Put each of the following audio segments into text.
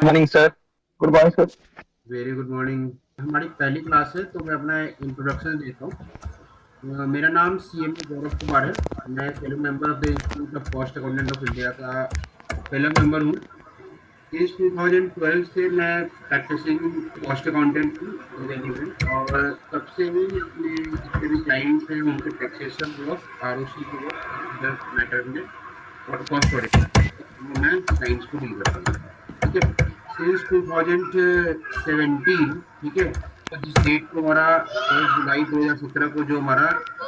Morning sir. Good morning sir. Very good morning. हमारी पहली class है तो मैं अपना इंट्रोडक्शन देता हूँ। मेरा नाम सीएम गौरव कुमार है। मैं fellow member of the institute of cost accountant of India का फेलो मेंबर हूँ। इस 2012 से मैं प्रैक्टिसिंग कॉस्ट अकाउंटेंट हूँ दिल्ली में, और तब से ही अपने जितने भी क्लाइंट्स हैं उनके टैक्सेशन वर्क, आरओसी के वर्क मैटर में और कॉस्ट ऑडिटिंग मैं क्लाइंट्स को डील करता हूँ। ठीक है, सिंस 2017, ठीक है, तो जिस डेट को हमारा 1 जुलाई 2017 को जो हमारा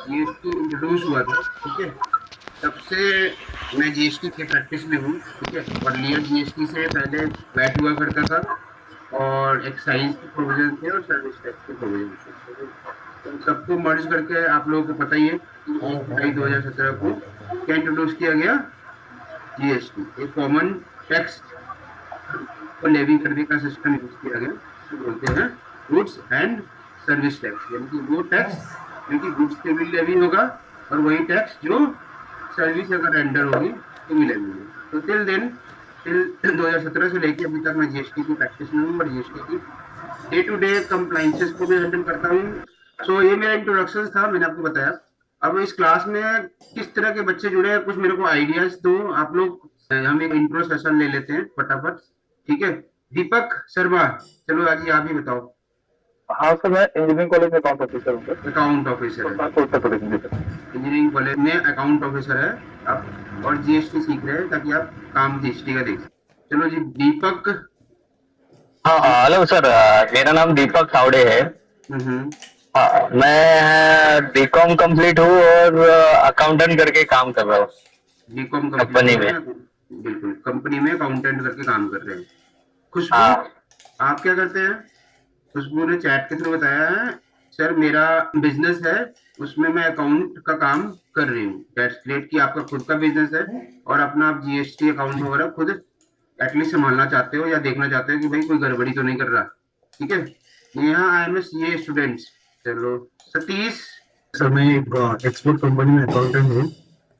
जीएसटी इंट्रोड्यूस हुआ था, ठीक है, तब से मैं जीएसटी के प्रैक्टिस में हूँ। ठीक है, और लियर जीएसटी से पहले वैट हुआ करता था, और एक्साइज के प्रोविजन थे और सर्विस टैक्स के प्रोविजन थे। तो उन सबको मर्ज करके आप लोगों को पता ही है कि 1 जुलाई 2017 को क्या इंट्रोड्यूस किया गया, जीएसटी, एक कॉमन टैक्स को लेवी करने का सिस्टम यूज किया गया, तो बोलते हैं गुड्स एंड सर्विस टैक्स। यानी कि वो टैक्स यानी कि गुड्स पे भी लेवी होगा, और वही टैक्स जो सर्विस अगर रेंडर होगी तो भी लेवी होगी। तो टिल 2017 से लेके अभी तक मैं जीएसटी की प्रैक्टिस में हूँ, और जीएसटी की डे टू डे कंप्लाइंसेस को भी हैंडल करता हूँ। सो ये मेरा इंट्रोडक्शन था, मैंने आपको बताया। अब इस क्लास में किस तरह के बच्चे जुड़े हैं, कुछ मेरे को आइडियाज दो आप लोग। हम एक इंट्रो सेशन ले लेते हैं फटाफट। ठीक है, दीपक शर्मा, चलो आज ही आप ही बताओ। हाँ सर, मैं इंजीनियरिंग कॉलेज में अकाउंट ऑफिसर हूँ सर। अकाउंट ऑफिसर है, उत्तर प्रदेश में सर। इंजीनियरिंग कॉलेज में अकाउंट ऑफिसर है आप, और जीएसटी सीख रहे हैं ताकि आप काम जीएसटी का देख सकें। चलो जी दीपक। हाँ हाँ, हेलो सर। मेरा नाम दीपक तावड़े है। हम्म। हाँ, मैं बीकॉम कंप्लीट हूँ और अकाउंटेंट करके काम कर रहा हूँ बीकॉम कंप्लीट कंपनी में। है, बिल्कुल कंपनी में अकाउंटेंट करके काम कर रहे हैं। खुशबू, हाँ आप क्या करते हैं? खुशबू ने चैट के थ्रू बताया है, सर मेरा बिजनेस है, उसमें मैं अकाउंट का काम कर रही हूँ। दैट्स ग्रेट कि आपका खुद का बिजनेस है, और अपना आप जीएसटी अकाउंट वगैरह खुद एटलीस्ट संभालना चाहते हो, या देखना चाहते हो कि भाई कोई गड़बड़ी तो नहीं कर रहा। ठीक है, यहाँ I am a CA student. चलो सतीश। सर मैं एक एक्सपोर्ट कंपनी में अकाउंटेंट हूँ।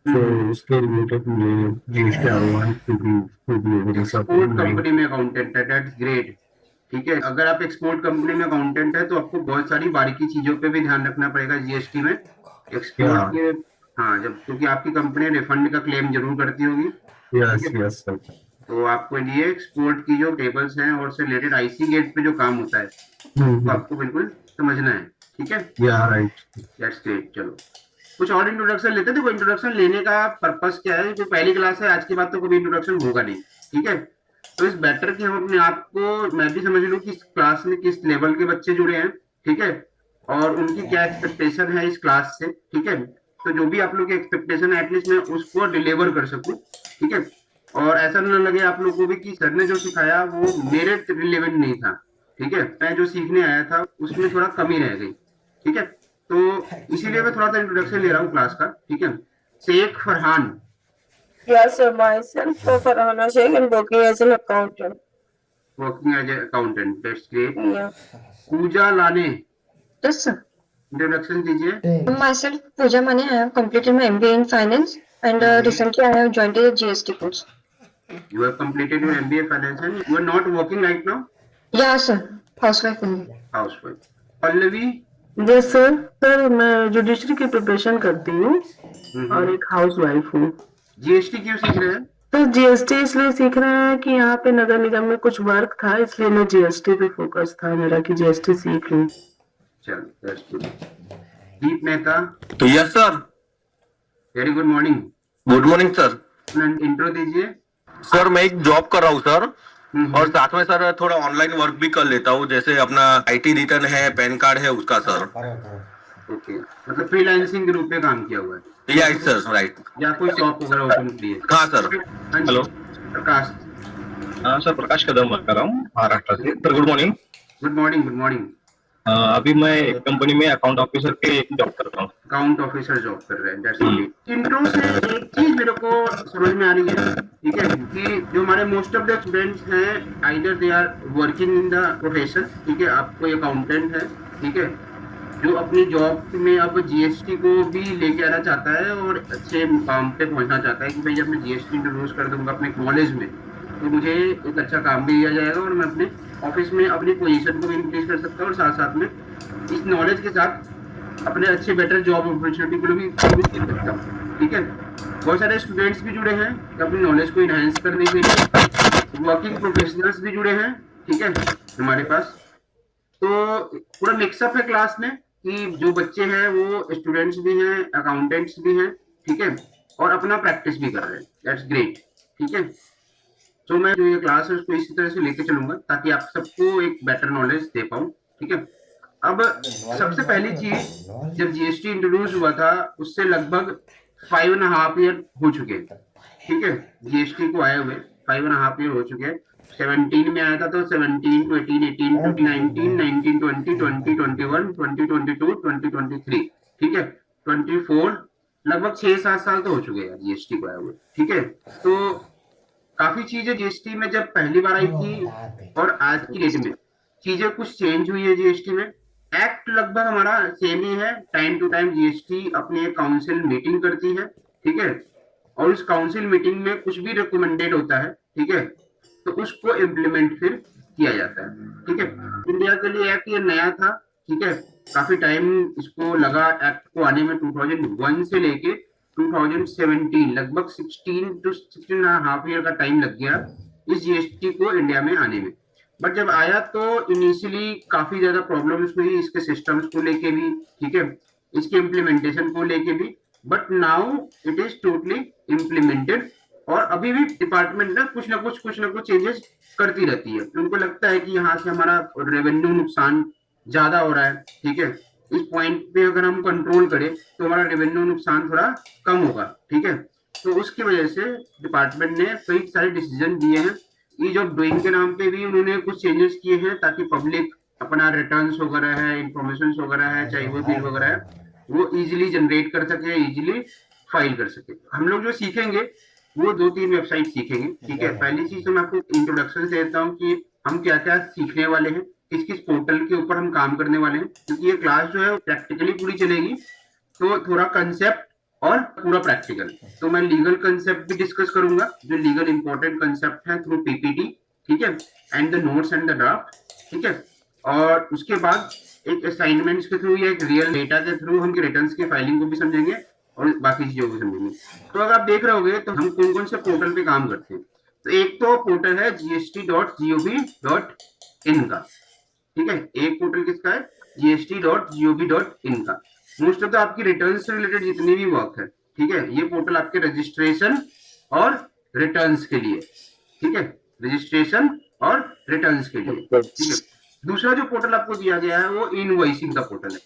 तो उसके रिलेटेड मुझे जीएसटी आर वगैरह सब एक्सपोर्ट कंपनी में अकाउंटेंट है, दैट्स ग्रेट। ठीक है, अगर आप एक्सपोर्ट कंपनी में अकाउंटेंट है तो आपको बहुत सारी बारीकी चीजों पे भी ध्यान रखना पड़ेगा जीएसटी में, या एक्सपोर्ट के। हाँ, जब क्योंकि आपकी कंपनी रिफंड का क्लेम जरूर करती होगी। ठीक यस है, यस सर। तो आपको लिए एक्सपोर्ट की जो टेबल्स हैं और से रिलेटेड आईसी गेट पे जो काम होता है तो आपको बिल्कुल समझना है। ठीक है, या राइट। That's great. चलो कुछ और इंट्रोडक्शन लेते हैं। देखो इंट्रोडक्शन लेने का पर्पस क्या है, जो पहली क्लास है आज के बाद तो कभी इंट्रोडक्शन होगा नहीं। ठीक है, तो इस बेटर कि हम अपने आप को, मैं भी समझ लूँ कि इस क्लास में किस लेवल के बच्चे जुड़े हैं। ठीक है, और उनकी क्या एक्सपेक्टेशन है इस क्लास से। ठीक है, तो जो भी आप लोग की एक्सपेक्टेशन है एटलीस्ट मैं उसको डिलीवर कर सकूं। ठीक है, और ऐसा ना लगे आप लोगों को भी कि सर ने जो सिखाया वो मेरे रिलेवेंट नहीं था। ठीक है, मैं जो सीखने आया था उसमें थोड़ा कमी रह गई। ठीक है, तो इसीलिए मैं थोड़ा सा इंट्रोडक्शन ले रहा हूँ क्लास का। ठीक है, Sheikh Farhan. Yes, sir. Myself, Farhana Sheikh, and working as an accountant. Working as accountant, that's great. Yeah. Pooja लाने, Yes, sir. इंट्रोडक्शन दीजिए। Myself, Pooja Mane, I have completed my MBA in finance and recently I have joined the GST course. You have completed your MBA finance and you are not working right now? Yeah, sir. Housewife only. Housewife. Pallavi. Yes sir. Sir मैं judiciary की preparation करती हूँ और एक house wife हूँ। GST क्यों सीख रहे हैं? तो जीएसटी इसलिए सीख रहे हैं कि यहाँ पे नगर निगम में कुछ वर्क था, इसलिए मैं जीएसटी पे फोकस था मेरा कि जीएसटी सीख लूँ। चलो that's good. Deep Mehta. Yes sir. Very good morning. Good morning sir. Intro दीजिए। सर मैं एक जॉब कर रहा हूँ सर, और साथ में सर थोड़ा ऑनलाइन वर्क भी कर लेता हूँ, जैसे अपना आईटी रिटर्न है, पैन कार्ड है उसका सर। ओके, मतलब फ्रीलांसिंग के रूप में काम किया हुआ है। Right sir, right. या कोई शॉप वगैरह ओपन की है? हाँ सर। हाँ जी, हेलो। प्रकाश। हाँ सर, प्रकाश कदम बात कर रहा हूँ महाराष्ट्र से। Sir good morning. Good morning, good morning. अभी मैं एक कंपनी में अकाउंट ऑफिसर के जॉब कर रहा हूँ। अकाउंट ऑफिसर जॉब कर रहे हैं, दैट्स ग्रेट। इंट्रो से एक चीज मेरे को समझ में आ रही है, ठीक है, कि जो हमारे मोस्ट ऑफ द स्टूडेंट्स हैं either they are working in the profession. ठीक है, आप कोई अकाउंटेंट है, ठीक है, जो अपनी जॉब में अब जीएसटी को भी लेके आना चाहता है और अच्छे मुकाम पे पहुंचना चाहता है कि भाई जब मैं जीएसटी इंट्रोड्यूस कर दूंगा अपने कॉलेज में तो मुझे एक अच्छा काम भी दिया जाएगा और मैं अपने ऑफिस में अपनी पोजीशन को भी इंक्रीज कर सकता हूँ और साथ साथ में इस नॉलेज के साथ अपने अच्छे बेटर जॉब अपॉर्चुनिटी को भी कर सकता हूँ। ठीक है, बहुत सारे स्टूडेंट्स भी जुड़े हैं अपनी नॉलेज को इनहेंस करने के लिए, वर्किंग प्रोफेशनल्स भी जुड़े हैं। ठीक है, हमारे पास तो पूरा मिक्सअप है क्लास में कि जो बच्चे हैं वो स्टूडेंट्स भी हैं, अकाउंटेंट्स भी हैं। ठीक है, और अपना प्रैक्टिस भी कर रहे हैं। That's great. ठीक है, तो मैं जो ये क्लास है उसको इसी तरह से लेके चलूंगा ताकि आप सबको एक बेटर नॉलेज दे पाऊँ। ठीक है, अब सबसे पहली चीज, जब जीएसटी इंट्रोड्यूस हुआ था उससे लगभग 5.5 ईयर हो चुके हैं। ठीक है, जीएसटी को आए हुए 5.5 ईयर हो चुके हैं। 17 में आया था तो 17 to 18, 18 to 19, 19, 20, 20, 21, 2022, 2023। ठीक है, 24, लगभग 6-7 साल तो हो चुके हैं जीएसटी को आए हुए। ठीक है, तो काफी चीजें जीएसटी में जब पहली बार आई थी और आज की डेट में चीजें कुछ चेंज हुई है जीएसटी में। एक्ट लगभग हमारा सेम ही है। टाइम टू टाइम जीएसटी अपनी एक काउंसिल मीटिंग करती है। ठीक है, और उस काउंसिल मीटिंग में कुछ भी रिकमेंडेड होता है, ठीक है, तो उसको इम्प्लीमेंट फिर किया जाता है। ठीक है, इंडिया के लिए एक्ट ये नया था। ठीक है, काफी टाइम इसको लगा एक्ट को आने में। 2001 से लेके 2017 लगभग 16 to 16.5 ईयर का टाइम लग गया इस जीएसटी को इंडिया में आने में। बट जब आया तो इनिशियली काफी ज्यादा प्रॉब्लम्स हुई इसके सिस्टम्स को लेके भी। ठीक है, इसके इम्प्लीमेंटेशन को लेके भी। But now it is totally implemented और अभी भी डिपार्टमेंट ना कुछ ना कुछ चेंजेस करती रहती है। उनको लगता है कि यहाँ से हमारा रेवेन्यू नुकसान ज्यादा हो रहा है। ठीक है, इस पॉइंट पे अगर हम कंट्रोल करें तो हमारा रेवेन्यू नुकसान थोड़ा कम होगा। ठीक है, तो उसकी वजह से डिपार्टमेंट ने कई सारे डिसीजन दिए हैं। ईज ऑफ डूइंग के नाम पे भी उन्होंने कुछ चेंजेस किए हैं ताकि पब्लिक अपना रिटर्न्स वगैरह है, इंफॉर्मेशन वगैरह है, चाहे वो बिल वगैरह है, वो इजीली जनरेट कर सके, इजीली फाइल कर सके। हम लोग जो सीखेंगे वो 2-3 वेबसाइट सीखेंगे। ठीक है, पहली चीज तो मैं आपको इंट्रोडक्शन से देता हूँ कि हम क्या क्या सीखने वाले हैं, किस किस पोर्टल के ऊपर हम काम करने वाले हैं, क्योंकि ये क्लास जो है प्रैक्टिकली पूरी चलेगी। तो थोड़ा कंसेप्ट और पूरा प्रैक्टिकल। तो मैं लीगल कंसेप्ट भी डिस्कस करूंगा, जो लीगल इंपॉर्टेंट कंसेप्ट है थ्रू पीपीटी। ठीक है, and the notes and the draft. ठीक है, और उसके बाद एक असाइनमेंट्स के थ्रू या एक रियल डेटा के थ्रू हम रिटर्न्स की फाइलिंग को भी समझेंगे और बाकी चीजों को समझेंगे। तो अगर आप देख रहे होगे तो हम कौन कौन से पोर्टल पे काम करते हैं। तो एक तो पोर्टल है gst.gov.in का। ठीक है, एक पोर्टल किसका है, gst.gov.in का। मोस्ट ऑफ द आपकी रिटर्न से रिलेटेड जितनी भी वर्क है, ठीक है, ये पोर्टल आपके रजिस्ट्रेशन और रिटर्न्स के लिए। ठीक है, रजिस्ट्रेशन और रिटर्न्स के लिए। ठीक है, दूसरा जो पोर्टल आपको दिया गया है वो इनवॉइसिंग का पोर्टल है।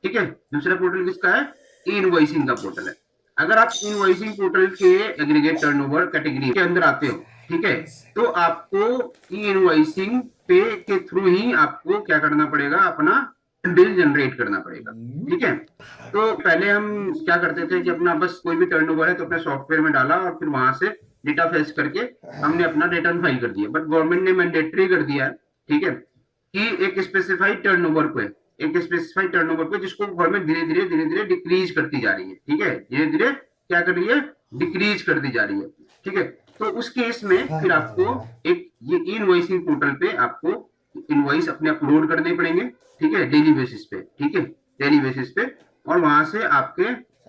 ठीक है, दूसरा पोर्टल किसका है, इनवॉइसिंग का पोर्टल है। अगर आप इनवॉइसिंग पोर्टल के एग्रीगेट टर्नओवर कैटेगरी के अंदर आते हो, ठीक है, तो आपको इनवॉइसिंग पे के थ्रू ही आपको क्या करना पड़ेगा, अपना बिल जनरेट करना पड़ेगा। ठीक है, तो पहले हम क्या करते थे कि अपना बस कोई भी टर्नओवर है तो अपने सॉफ्टवेयर में डाला और फिर वहां से डेटा फेच करके हमने अपना रिटर्न फाइल कर दिया। बट गवर्नमेंट ने मैंडेटरी कर दिया है, ठीक है, कि एक स्पेसिफाइड टर्नओवर पे, एक स्पेसिफाइड टर्नओवर पे जिसको गवर्नमेंट धीरे धीरे डिक्रीज करती जा रही है। ठीक है, धीरे धीरे क्या कर रही है, डिक्रीज करती जा रही है। ठीक है, तो उस केस में फिर आपको एक ये इनवॉइसिंग पोर्टल पे आपको इनवॉइस अपने अपलोड करने पड़ेंगे। ठीक है, डेली बेसिस पे। ठीक है, डेली बेसिस पे, और वहां से आपके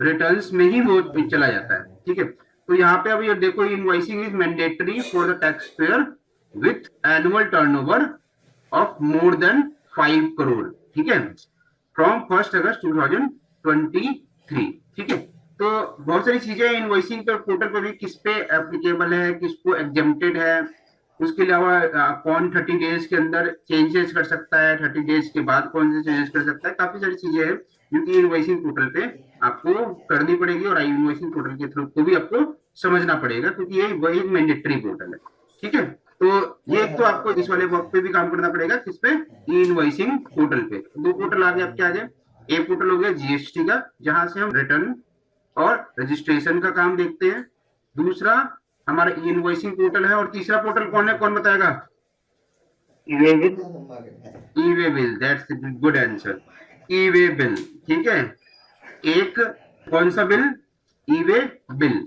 रिटर्न्स में ही वो चला जाता है। ठीक है, तो यहाँ पे अभी देखो, invoicing is mandatory for the tax payer with annual turnover of more than 5 crore. ठीक है, फ्रॉम 1 अगस्त 2023। ठीक है, तो बहुत सारी चीजें इनवॉइसिंग पर पोर्टल पर भी किस पे एप्लीकेबल है, किसको एग्जेम्प्टेड है, उसके अलावा कौन 30 डेज के अंदर चेंजेस कर सकता है, 30 डेज के बाद कौन से चेंजेस कर सकता है। काफी सारी चीजें हैं जो कि इनवॉइसिंग पोर्टल पे आपको करनी पड़ेगी और इनवॉइसिंग पोर्टल के थ्रू को भी आपको समझना पड़ेगा, क्योंकि ये वही मैंडेटरी पोर्टल है। ठीक है, तो ये तो आपको इस वाले वर्क पे भी काम करना पड़ेगा, किस पे, इनवॉइसिंग पोर्टल पे। 2 पोर्टल आगे आपके आगे। एक पोर्टल हो गया जीएसटी का, जहां से हम रिटर्न और रजिस्ट्रेशन का काम देखते हैं। दूसरा हमारा इनवॉइसिंग पोर्टल है। और तीसरा पोर्टल कौन है, कौन बताएगा, E way bill. That's good answer, E way bill. ठीक है, एक कौन सा बिल, ई वे बिल।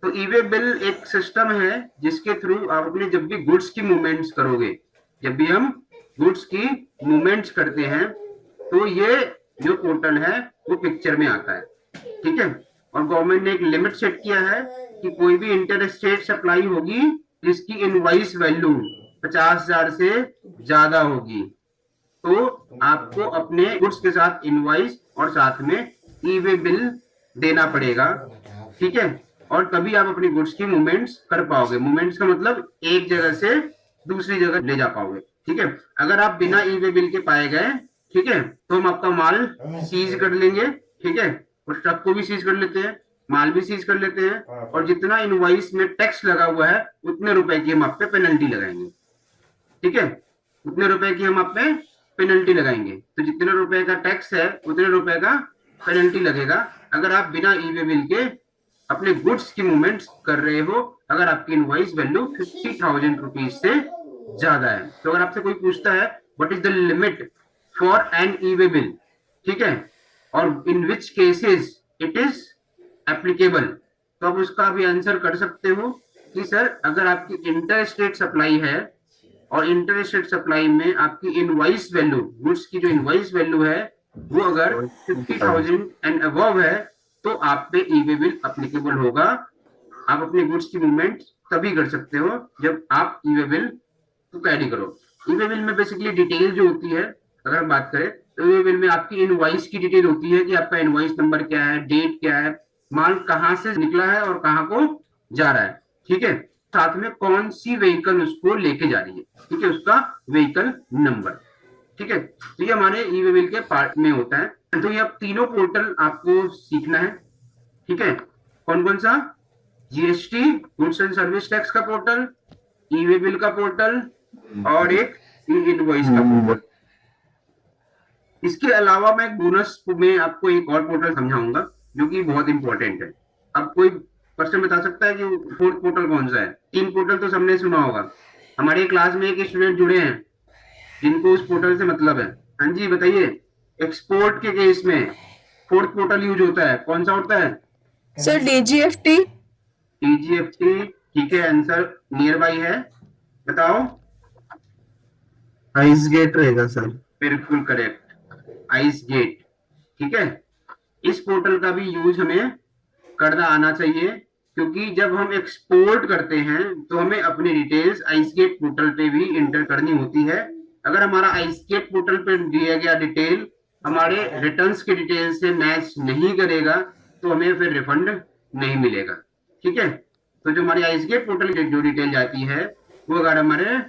तो ई वे बिल एक सिस्टम है जिसके थ्रू आप अपने जब भी गुड्स की मूवमेंट्स करोगे, जब भी हम गुड्स की मूवमेंट्स करते हैं तो ये जो पोर्टल है वो पिक्चर में आता है, ठीक है। और गवर्नमेंट ने एक लिमिट सेट किया है कि कोई भी इंटर स्टेट सप्लाई होगी जिसकी इनवॉइस वैल्यू 50,000 से ज्यादा होगी तो आपको अपने गुड्स के साथ इनवॉइस और साथ में ई वे बिल देना पड़ेगा, ठीक है। और तभी आप अपनी गुड्स की मूवमेंट्स कर पाओगे। मूवमेंट्स का मतलब एक जगह से दूसरी जगह ले जा पाओगे, ठीक है। अगर आप बिना ई वे बिल के पाए गए, ठीक है, तो हम आपका माल सीज कर लेंगे, ठीक है। उस ट्रक को भी सीज कर लेते हैं, माल भी सीज कर लेते हैं, और जितना इनवॉइस में टैक्स लगा हुआ है उतने रुपए की हम आप पे पेनल्टी लगाएंगे, ठीक है। उतने रुपए की हम आप पे पेनल्टी लगाएंगे। तो जितने रुपए का टैक्स है उतने रुपए का पेनल्टी लगेगा अगर आप बिना ई वे बिल के अपने गुड्स की मूवमेंट्स कर रहे हो, अगर आपकी इनवॉइस वैल्यू 50,000 रुपीज से ज्यादा है। तो अगर आपसे कोई पूछता है what is the limit for an e way bill, ठीक है, और in which cases it is applicable, तो आप उसका भी आंसर कर सकते हो कि सर अगर आपकी इंटर स्टेट सप्लाई है और इंटर स्टेट सप्लाई में आपकी इनवॉइस वैल्यू, गुड्स की जो इनवॉइस वैल्यू है वो अगर 50,000 एंड अबव है तो आप पे ई वे बिल अप्लीकेबल होगा। आप अपने गुड्स की मूवमेंट तभी कर सकते हो जब आप ई वे बिल को कैरी करो। ई वे बिल में बेसिकली डिटेल जो होती है, अगर हम बात करें तो ई वे बिल में आपकी इनवॉइस की डिटेल होती है कि आपका इनवॉइस नंबर क्या है, डेट क्या है, माल कहाँ से निकला है और कहाँ को जा रहा है, ठीक है। साथ में कौन सी व्हीकल उसको लेके जा रही है, ठीक है, उसका व्हीकल नंबर, ठीक है। तो ये हमारे ई वे बिल के पार्ट में होता है। तो ये अब तीनों पोर्टल आपको सीखना है, ठीक है। कौन कौन सा? GST goods and service tax का पोर्टल, ई वे बिल का पोर्टल और एक ई इनवॉइस का पोर्टल। इसके अलावा मैं एक बोनस में आपको एक और पोर्टल समझाऊंगा जो कि बहुत इंपॉर्टेंट है। अब कोई पर्सन बता सकता है कि फोर्थ पोर्टल कौन सा है? 3 पोर्टल तो सबने सुना होगा। हमारे क्लास में एक स्टूडेंट जुड़े हैं जिनको उस पोर्टल से मतलब है। हाँ जी बताइए, एक्सपोर्ट के केस में फोर्थ पोर्टल यूज होता है, कौन सा होता है? Sir DGFT. डीजीएफटी, ठीक है, आंसर नियर बाई है, बताओ। आइस गेट रहेगा सर। बिल्कुल करेक्ट, आइस गेट, ठीक है। इस पोर्टल का भी यूज हमें करना आना चाहिए क्योंकि जब हम एक्सपोर्ट करते हैं तो हमें अपनी डिटेल्स आइस गेट पोर्टल पे भी इंटर करनी होती है। अगर हमारा आइस गेट पोर्टल पे दिया गया डिटेल हमारे रिटर्न्स के डिटेल से मैच नहीं करेगा तो हमें फिर रिफंड नहीं मिलेगा, ठीक है। तो जो हमारी आइस गेट पोर्टल की जो डिटेल जाती है वो अगर हमारे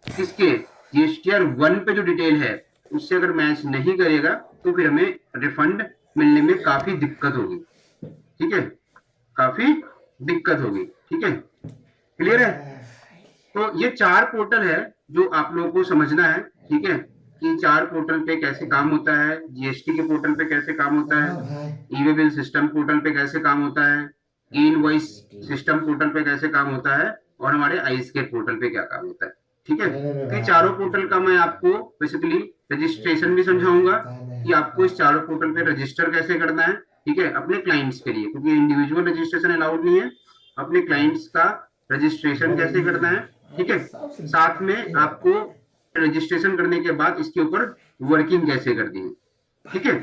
किसके जीएसटीआर 1 पे जो डिटेल है उससे अगर मैच नहीं करेगा तो फिर हमें रिफंड मिलने में काफी दिक्कत होगी, ठीक है, काफी दिक्कत होगी, ठीक है। क्लियर है? तो ये 4 पोर्टल है जो आप लोगों को समझना है, ठीक है, कि 4 पोर्टल पे कैसे काम होता है, जीएसटी के पोर्टल पे कैसे काम होता है, ई वे बिल सिस्टम पोर्टल पे कैसे काम होता है, ई इनवॉइस सिस्टम पोर्टल पे कैसे काम होता है और हमारे आइस गेट पोर्टल पे क्या काम होता है, ठीक है। तो ये चारों पोर्टल का मैं आपको बेसिकली रजिस्ट्रेशन भी समझाऊंगा कि आपको इस चारों पोर्टल पे रजिस्टर कैसे करना है, ठीक है, अपने क्लाइंट्स के लिए, क्योंकि इंडिविजुअल रजिस्ट्रेशन अलाउड नहीं है। अपने क्लाइंट्स का रजिस्ट्रेशन कैसे करना है, ठीक है, साथ में आपको रजिस्ट्रेशन करने के बाद इसके ऊपर वर्किंग कैसे करनी है, ठीक है।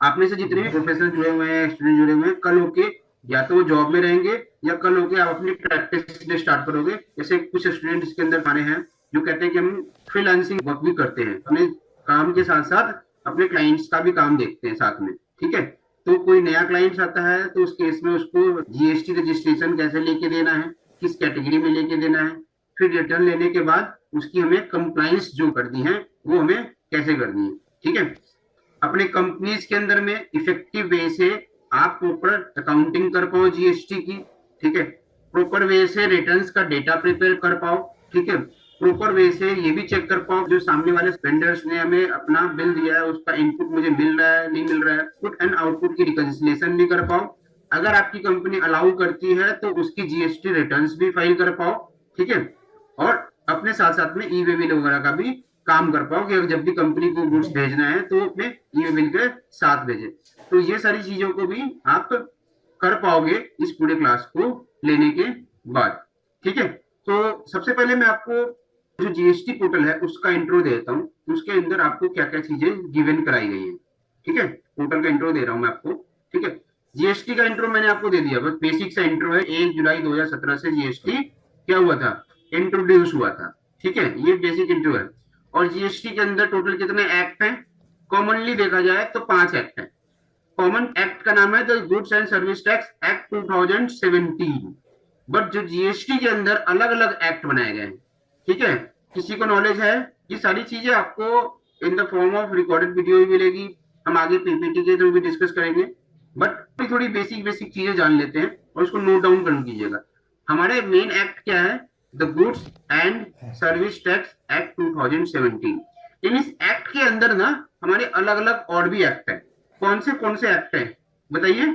आप में से जितने भी प्रोफेशनल जुड़े हुए हैं, स्टूडेंट जुड़े हुए हैं, कल होके या तो वो जॉब में रहेंगे या कल होके आप अपनी प्रैक्टिस स्टार्ट करोगे। जैसे कुछ स्टूडेंट इसके अंदर आने हैं जो कहते हैं कि हम फ्रीलांसिंग वर्क भी करते हैं, अपने काम के साथ साथ अपने क्लाइंट्स का भी काम देखते हैं साथ में, ठीक है। तो कोई नया क्लाइंट आता है तो उस केस में उसको जीएसटी रजिस्ट्रेशन कैसे लेके देना है, किस कैटेगरी में लेके देना है, फिर रिटर्न लेने के बाद उसकी हमें कंप्लाइंस जो करनी है वो हमें कैसे करनी है, ठीक है। अपने कंपनीज के अंदर में इफेक्टिव वे से आप प्रॉपर अकाउंटिंग कर पाओ जीएसटी की, ठीक है, प्रॉपर वे से रिटर्न्स का डेटा प्रिपेयर कर पाओ, ठीक है, प्रॉपर वे से ये भी चेक कर पाओ जो सामने वाले वेंडर्स ने हमें अपना बिल दिया है उसका इनपुट मुझे मिल रहा है नहीं मिल रहा है, पुट एंड आउटपुट की रिकंसिलिएशन भी कर पाओ। अगर आपकी कंपनी अलाउ करती है तो उसकी जीएसटी रिटर्न्स भी फाइल कर पाओ, ठीक है, और अपने साथ साथ में ई वे बिल वगैरह का भी काम कर पाओ कि जब भी कंपनी को गुड्स भेजना है तो अपने ई वे बिल के साथ भेजे। तो ये सारी चीजों को भी आप कर पाओगे इस पूरे क्लास को लेने के बाद। ठीक है, तो सबसे पहले मैं आपको जो जीएसटी पोर्टल है उसका इंट्रो देता हूँ, उसके अंदर आपको क्या क्या चीजें गिवन कराई गई है। ठीक है, पोर्टल का इंट्रो दे रहा हूँ मैं आपको। ठीक है, जीएसटी का इंट्रो मैंने आपको दे दिया, बस बेसिक सा इंट्रो है। 1 जुलाई 2017 से जीएसटी क्या हुआ था, इंट्रोड्यूस हुआ था। ठीक है, ये बेसिक इंट्रो है। और जीएसटी के अंदर टोटल कितने एक्ट हैं, कॉमनली देखा जाए तो 5 एक्ट हैं। कॉमन एक्ट का नाम है the goods and service tax act 2017। But जो जीएसटी के अंदर अलग अलग एक्ट बनाए गए हैं। ठीक है, किसी को नॉलेज है, ये सारी चीजें आपको in the form of recorded video भी मिलेगी, हम आगे पीपीटी के थ्रू भी डिस्कस करेंगे। बट थोड़ी बेसिक बेसिक चीजें जान लेते हैं और उसको नोट डाउन कर लीजिएगा। हमारे मेन एक्ट क्या है, the goods and service tax act 2017। इन इस एक्ट के अंदर ना हमारे अलग अलग और भी एक्ट है। कौन से एक्ट है बताइए।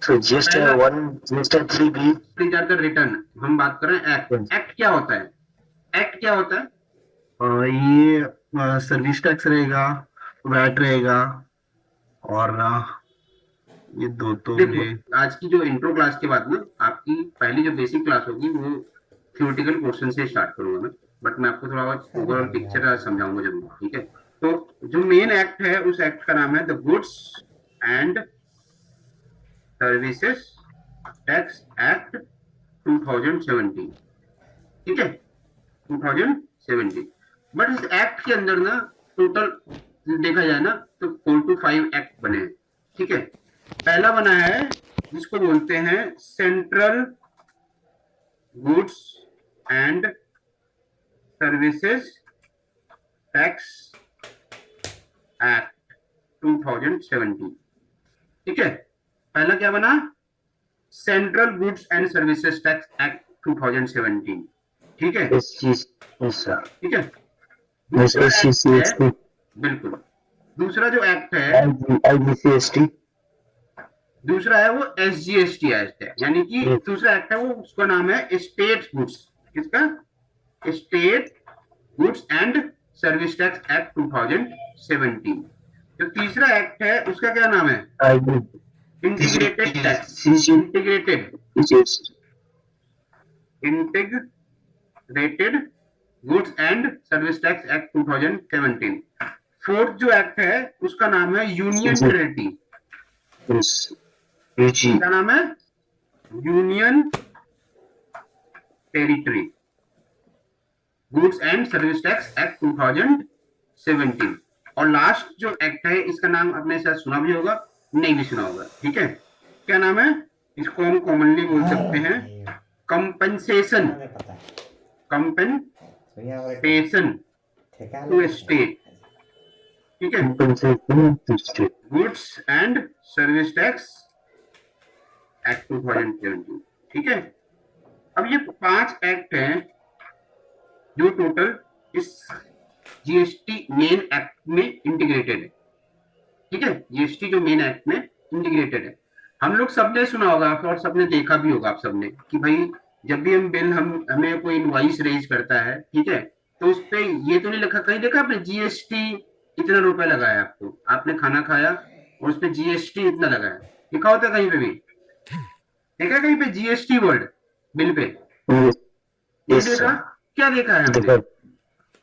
So GST 1, GST 3B. Return हम बात कर रहे हैं। एक्ट, एक्ट क्या होता है, एक्ट क्या होता है? ये सर्विस टैक्स रहेगा, वैट रहेगा, और ये दो तो देखो, आज की जो इंट्रो क्लास के बाद ना आपकी पहली जो बेसिक क्लास होगी वो थ्योरेटिकल क्वेश्चन से स्टार्ट करूंगा मैं, बट मैं आपको थोड़ा ओवरऑल पिक्चर समझाऊंगा जरूर। ठीक है, तो जो मेन एक्ट है उस एक्ट का नाम है the goods and services tax act 2017। ठीक है, 2017। बट इस एक्ट के अंदर ना टोटल देखा जाए ना तो 4 to 5 एक्ट बने हैं। ठीक है, पहला बना है जिसको बोलते हैं central goods and services tax act 2017। ठीक है, पहला क्या बना, central goods and services tax act 2017। ठीक है, ठीक है, दूसरा एक्ट है, बिल्कुल दूसरा जो एक्ट है IGST. दूसरा है वो SGST एक्ट है, यानी कि दूसरा एक्ट है वो, उसका नाम है स्टेट गुड्स, किसका, state goods and service tax act 2017। जो तीसरा एक्ट है उसका क्या नाम है, integrated tax, integrated goods and service tax act 2017। Fourth जो एक्ट है उसका नाम है यूनियन टेरिटरी, क्या नाम है, union territory goods and service tax act 2017। और लास्ट जो एक्ट है इसका नाम आपने शायद सुना भी होगा, नहीं भी सुना होगा। ठीक है, क्या नाम है, इसको हम कॉमनली बोल सकते हैं कंपनसेशन, कंपनसेशन टू स्टेट। ठीक है, goods and service tax act 2017। ठीक है, अब ये 5 एक्ट हैं जो टोटल इस जीएसटी मेन एक्ट में इंटीग्रेटेड है। ठीक है, जीएसटी जो मेन एक्ट में इंटीग्रेटेड है। हम लोग सबने सुना होगा और सबने देखा भी होगा आप सबने कि भाई जब भी हम बिल हमें कोई इनवॉइस रेज करता है, ठीक है, तो उस पे ये तो नहीं लिखा, कहीं देखा आपने जीएसटी इतना रुपए लगाया, आपको आपने खाना खाया और उस पे जीएसटी इतना लगाया, लिखा होता है कहीं पे भी, देखा कहीं पे जीएसटी वर्ड बिल पे, देखा, क्या देखा है हमने,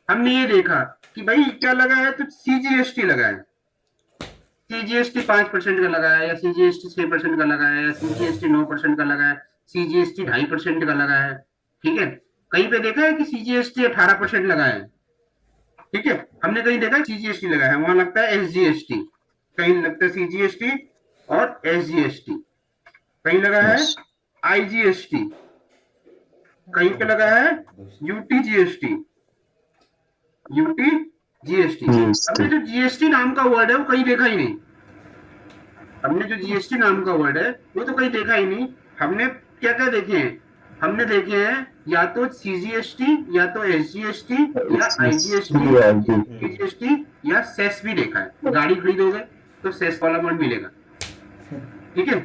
हमने ये देखा कि भाई क्या लगा है, तो सीजीएसटी लगा है, सीजीएसटी 5% का लगा है, या सीजीएसटी 6% का लगा है, या सीजीएसटी 9% का लगा है, सीजीएसटी 2.5% का लगा है। ठीक है, कहीं पे देखा है कि सीजीएसटी 18% लगा है। ठीक है, हमने कहीं देखा सीजीएसटी लगा है, वहां लगता है एसजीएसटी, कहीं लगता है सीजीएसटी और एसजीएसटी, कहीं लगा है आईजीएसटी, कहीं पे लगा है यूटीजीएसटी, यूटीजीएसटी। हमने जो जीएसटी नाम का वर्ड है वो कहीं देखा ही नहीं, हमने जो जीएसटी नाम का वर्ड है वो तो कहीं देखा ही नहीं। हमने क्या क्या देखे हैं, हमने देखे हैं या तो सीजीएसटी, या तो एसजीएसटी, या आईजीएसटी, जीएसटी, या सेस भी देखा है। गाड़ी खरीदोगे तो सेस वाला वर्ड मिलेगा। ठीक है,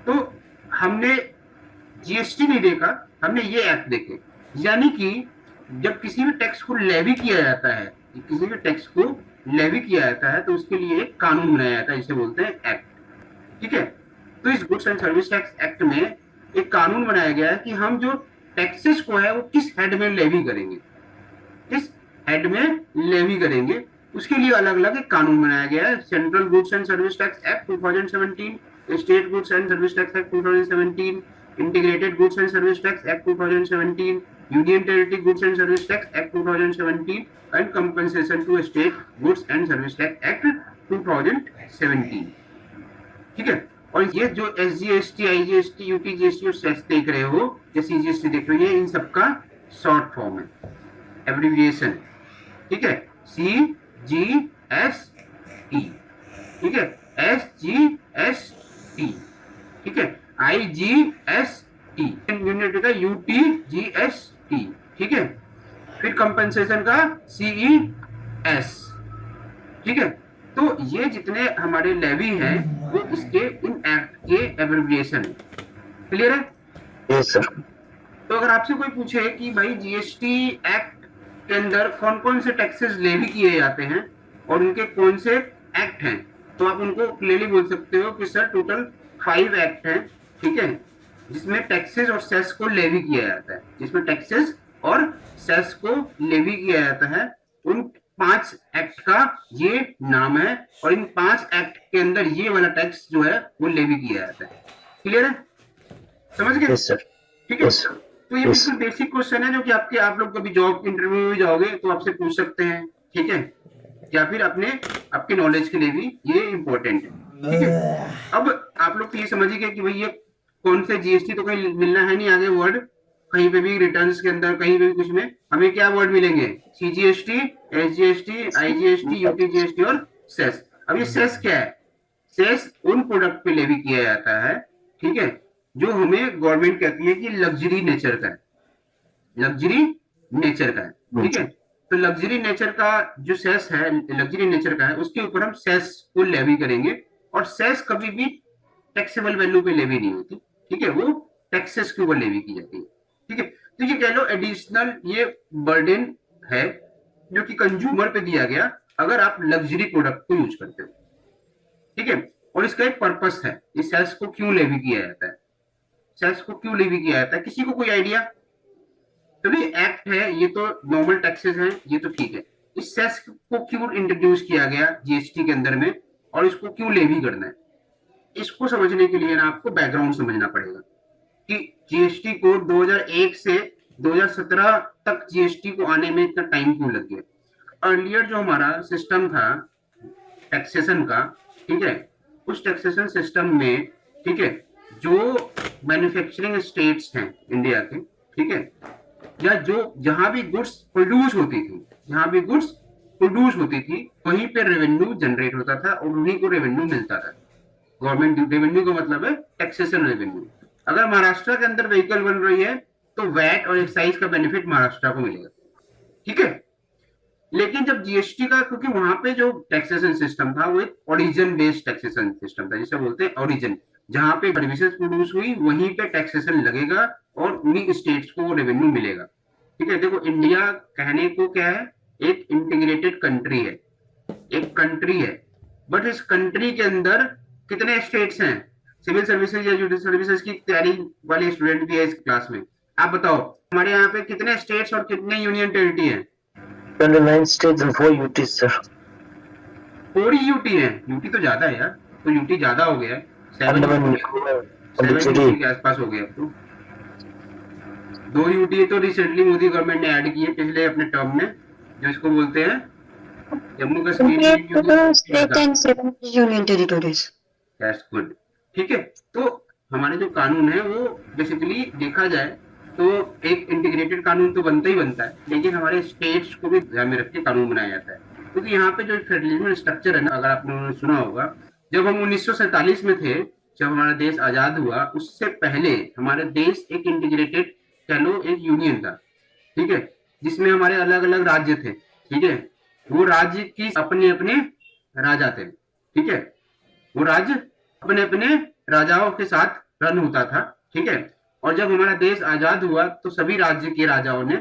तो हमने जीएसटी नहीं देखा, हमने ये एक्ट देखे। यानी कि जब किसी भी टैक्स को लेवी किया जाता है, किसी भी टैक्स को लेवी किया जाता है तो उसके लिए एक कानून बनाया जाता है, इसे बोलते हैं एक्ट। ठीक है, तो इस goods and service tax act में एक कानून बनाया गया है कि हम जो टैक्सेस को है वो किस हेड में लेवी करेंगे, किस हेड में लेवी करेंगे, उसके लिए अलग अलग एक कानून बनाया गया है। Central goods and service tax act 2017, state goods and service tax act 2017, integrated goods and service tax act 2017, union territory goods and service tax act 2017 and compensation to state goods and service tax act 2017। ठीक है, और ये जो SGST, IGST, UTGST और cess देख रहे हो या CGST देख रहे हो, ये इन सबका शॉर्ट फॉर्म है, एब्रिविएशन। ठीक है, CGST, ठीक है, SGST, ठीक है, IGST, यूनिट का UTGST, ठीक है, फिर कंपनसेशन का CES। ठीक है, तो ये जितने हमारे लेवी हैं वो इसके इन एक्ट के एब्रिविएशन है। क्लियर है? Yes sir. तो अगर आपसे कोई पूछे कि भाई GST एक्ट के अंदर कौन कौन से टैक्सेस लेवी किए जाते हैं और उनके कौन से एक्ट हैं, तो आप उनको क्लियरली बोल सकते हो कि सर टोटल 5 एक्ट हैं। ठीक है, जिसमें टैक्सेस और सेस को लेवी किया जाता है, जिसमें टैक्सेस और सेस को लेवी किया जाता है। उन 5 एक्ट का ये नाम है और इन 5 एक्ट के अंदर ये वाला टैक्स जो है वो लेवी किया जाता है। क्लियर है? समझ गए? Yes sir. ठीक है, यस तो ये बिल्कुल बेसिक क्वेश्चन है जो कि आप लोग कभी जॉब इंटरव्यू में जाओगे तो आपसे पूछ सकते हैं। ठीक है, या फिर आपके नॉलेज के लिए भी ये इंपॉर्टेंट है। ठीक है, अब आप लोग तो ये समझिए कि भाई ये कौन से GST तो कहीं मिलना है नहीं आगे वर्ड, कहीं पे भी रिटर्न्स के अंदर कहीं पे भी कुछ में हमें क्या वर्ड मिलेंगे, CGST, SGST, IGST, UTGST और सेस। अब ये सेस क्या है? सेस उन प्रोडक्ट पे लेवी किया जाता है, ठीक है, जो हमें गवर्नमेंट कहती है कि लग्जरी नेचर का है, लग्जरी नेचर का है। ठीक है, तो लग्जरी नेचर का जो सेस है, लग्जरी नेचर का है, उसके ऊपर हम सेस को लेवी करेंगे और सेस कभी भी टैक्सेबल वैल्यू पे लेवी नहीं होती। ठीक है, वो टैक्सेस के ऊपर लेवी की जाती है। ठीक है, तो ये कह लो एडिशनल ये बर्डन है जो कि कंज्यूमर पे दिया गया अगर आप लग्जरी प्रोडक्ट को यूज करते हो। ठीक है, और इसका एक पर्पस है, इस सेस को क्यों लेवी किया जाता है, सेस को क्यों लेवी किया जाता है, किसी को कोई आइडिया? तो ये एक्ट है, ये तो नॉर्मल टैक्सेस हैं, ये तो ठीक है। इस सेस को क्यों इंट्रोड्यूस किया गया GST के अंदर में और इसको क्यों लेवी करना है, इसको समझने के लिए ना आपको बैकग्राउंड समझना पड़ेगा कि GST को 2001 से 2017 तक GST को आने में इतना टाइम क्यों लग गया। अर्लियर जो हमारा सिस्टम था टैक्सेशन का, ठीक है, उस टैक्सेशन सिस्टम में, ठीक है, जो मैन्युफैक्चरिंग स्टेट्स हैं इंडिया के, ठीक है, या जो जहां भी गुड्स प्रोड्यूस होती थी, जहां भी गुड्स प्रोड्यूस होती थी वहीं पे रेवेन्यू जनरेट होता था और उन्हीं को रेवेन्यू मिलता था। गवर्नमेंट रेवेन्यू का मतलब है टैक्सेशन रेवेन्यू। अगर महाराष्ट्र के अंदर व्हीकल बन रही है तो वैट और एक्साइज का बेनिफिट महाराष्ट्र को मिलेगा। ठीक है, लेकिन जब GST का, क्योंकि वहां पे जो टैक्सेशन सिस्टम था वो एक ओरिजिन बेस्ड टैक्सेशन सिस्टम था, जिसे बोलते हैं ओरिजिन, जहां पे सर्विसेज प्रोड्यूस हुई वहीं पे टैक्सेशन लगेगा और उन्हीं स्टेट्स को रेवेन्यू मिलेगा। ठीक है, देखो इंडिया कहने को क्या है, एक इंटीग्रेटेड कंट्री है, एक कंट्री है, बट इस कंट्री के अंदर कितने स्टेट्स हैं? सिविल सर्विसेज या जुडिशल सर्विसेज की तैयारी वाले स्टूडेंट भी है इस क्लास में, आप बताओ हमारे यहाँ पे कितने स्टेट्स और कितने यूनियन टेरिटरी हैं? 29 states and 4 UTs sir. 4 UT है, UT तो ज्यादा है यार, तो UT ज्यादा हो गया है, 7 UT के आसपास हो गया। तो 2 UT तो रिसेंटली मोदी गवर्नमेंट ने ऐड किए पिछले अपने टर्म में, जो इसको बोलते हैं Jammu Kashmir state and 7 union territories. That's good. ठीक है, तो हमारे जो कानून है वो बेसिकली देखा जाए तो एक इंटीग्रेटेड कानून तो बनता ही बनता है, लेकिन हमारे स्टेट्स को भी ध्यान में रख के कानून बनाया जाता है। क्योंकि यहाँ पे जो फेडरलिज्म स्ट्रक्चर है ना, अगर आपने सुना होगा, जब हम 1947 में थे, जब हमारा देश आजाद हुआ, उससे पहले हमारा देश एक इंटीग्रेटेड, कह लो एक यूनियन था। ठीक है, जिसमें हमारे अलग अलग राज्य थे। ठीक है, वो राज्य की अपने अपने राजा थे। ठीक है, वो राज्य अपने अपने राजाओं के साथ रन होता था। ठीक है, और जब हमारा देश आजाद हुआ तो सभी राज्य के राजाओं ने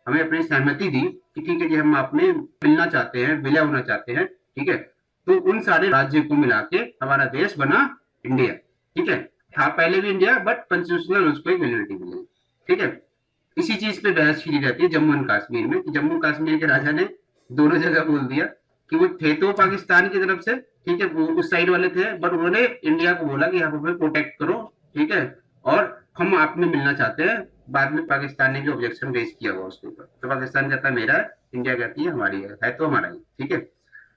हमें अपनी सहमति दी कि ठीक है कि हम आप में मिलना चाहते हैं, विलय होना चाहते हैं। ठीक है, तो उन सारे राज्यों को मिला के हमारा देश बना इंडिया। ठीक है, था पहले भी इंडिया, बट कॉन्स्टिट्यूशनल उसको एक यूनिटी मिली, ठीक है। इसी चीज पे बहस की जाती है जम्मू एंड कश्मीर में, कि जम्मू कश्मीर के राजा ने दोनों जगह बोल दिया कि वो थे तो पाकिस्तान की तरफ से, ठीक है, वो उस साइड वाले थे, बट उन्होंने इंडिया को बोला कि यहाँ पे प्रोटेक्ट करो, ठीक है, और हम आप में मिलना चाहते हैं। बाद में पाकिस्तान ने भी ऑब्जेक्शन रेज किया हुआ उसके ऊपर, तो पाकिस्तान कहता है मेरा है, इंडिया कहती है हमारी है तो हमारा ही, ठीक है।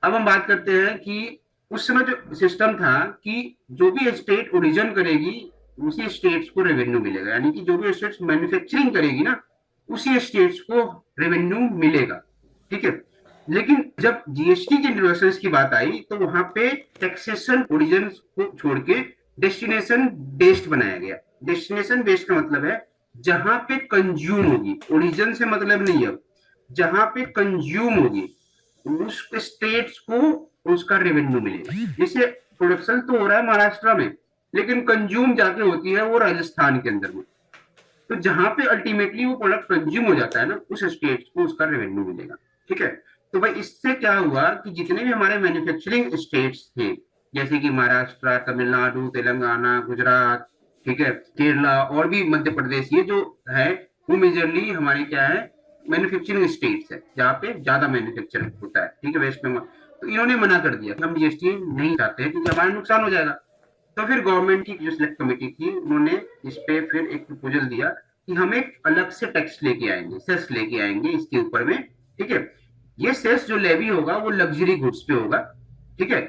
अब हम बात करते हैं कि उस समय जो सिस्टम था कि जो भी स्टेट ओरिजिन करेगी उसी स्टेट्स को रेवेन्यू मिलेगा, यानी कि जो भी स्टेट्स मैन्युफैक्चरिंग करेगी ना उसी स्टेट्स को रेवेन्यू मिलेगा, ठीक है। लेकिन जब जीएसटी के इंट्रोडक्शन की बात आई तो वहां पे टैक्सेशन ओरिजिन को छोड़ के डेस्टिनेशन बेस्ड बनाया गया। डेस्टिनेशन बेस्ड का मतलब है जहां पे कंज्यूम होगी, ओरिजिन से मतलब नहीं है, जहां पे कंज्यूम होगी उस स्टेट्स को उसका रेवेन्यू मिलेगा। जैसे प्रोडक्शन तो हो रहा है महाराष्ट्र में, लेकिन कंज्यूम जाके होती है वो राजस्थान के अंदर में, तो जहां पे अल्टीमेटली वो प्रोडक्ट कंज्यूम हो जाता है ना उस स्टेट को उसका रेवेन्यू मिलेगा, ठीक है। तो भाई इससे क्या हुआ कि जितने भी हमारे मैन्युफैक्चरिंग स्टेट्स थे, जैसे कि महाराष्ट्र, तमिलनाडु, तेलंगाना, गुजरात, ठीक है, केरला और भी मध्य प्रदेश, ये जो है वो मेजरली हमारी क्या है मैन्युफैक्चरिंग स्टेट्स है, जहाँ पे ज्यादा मैन्युफैक्चरिंग होता है, ठीक है, वेस्ट बंगाल। तो इन्होंने मना कर दिया कि हम जीएसटी नहीं चाहते हैं क्योंकि हमारा नुकसान हो जाएगा। तो फिर गवर्नमेंट की जो सिलेक्ट कमेटी थी उन्होंने इस पे फिर एक प्रपोजल दिया कि हम एक अलग से टैक्स लेके आएंगे, सेस लेके आएंगे इसके ऊपर में, ठीक है। ये सेस जो लेवी होगा वो लग्जरी गुड्स पे होगा, ठीक है,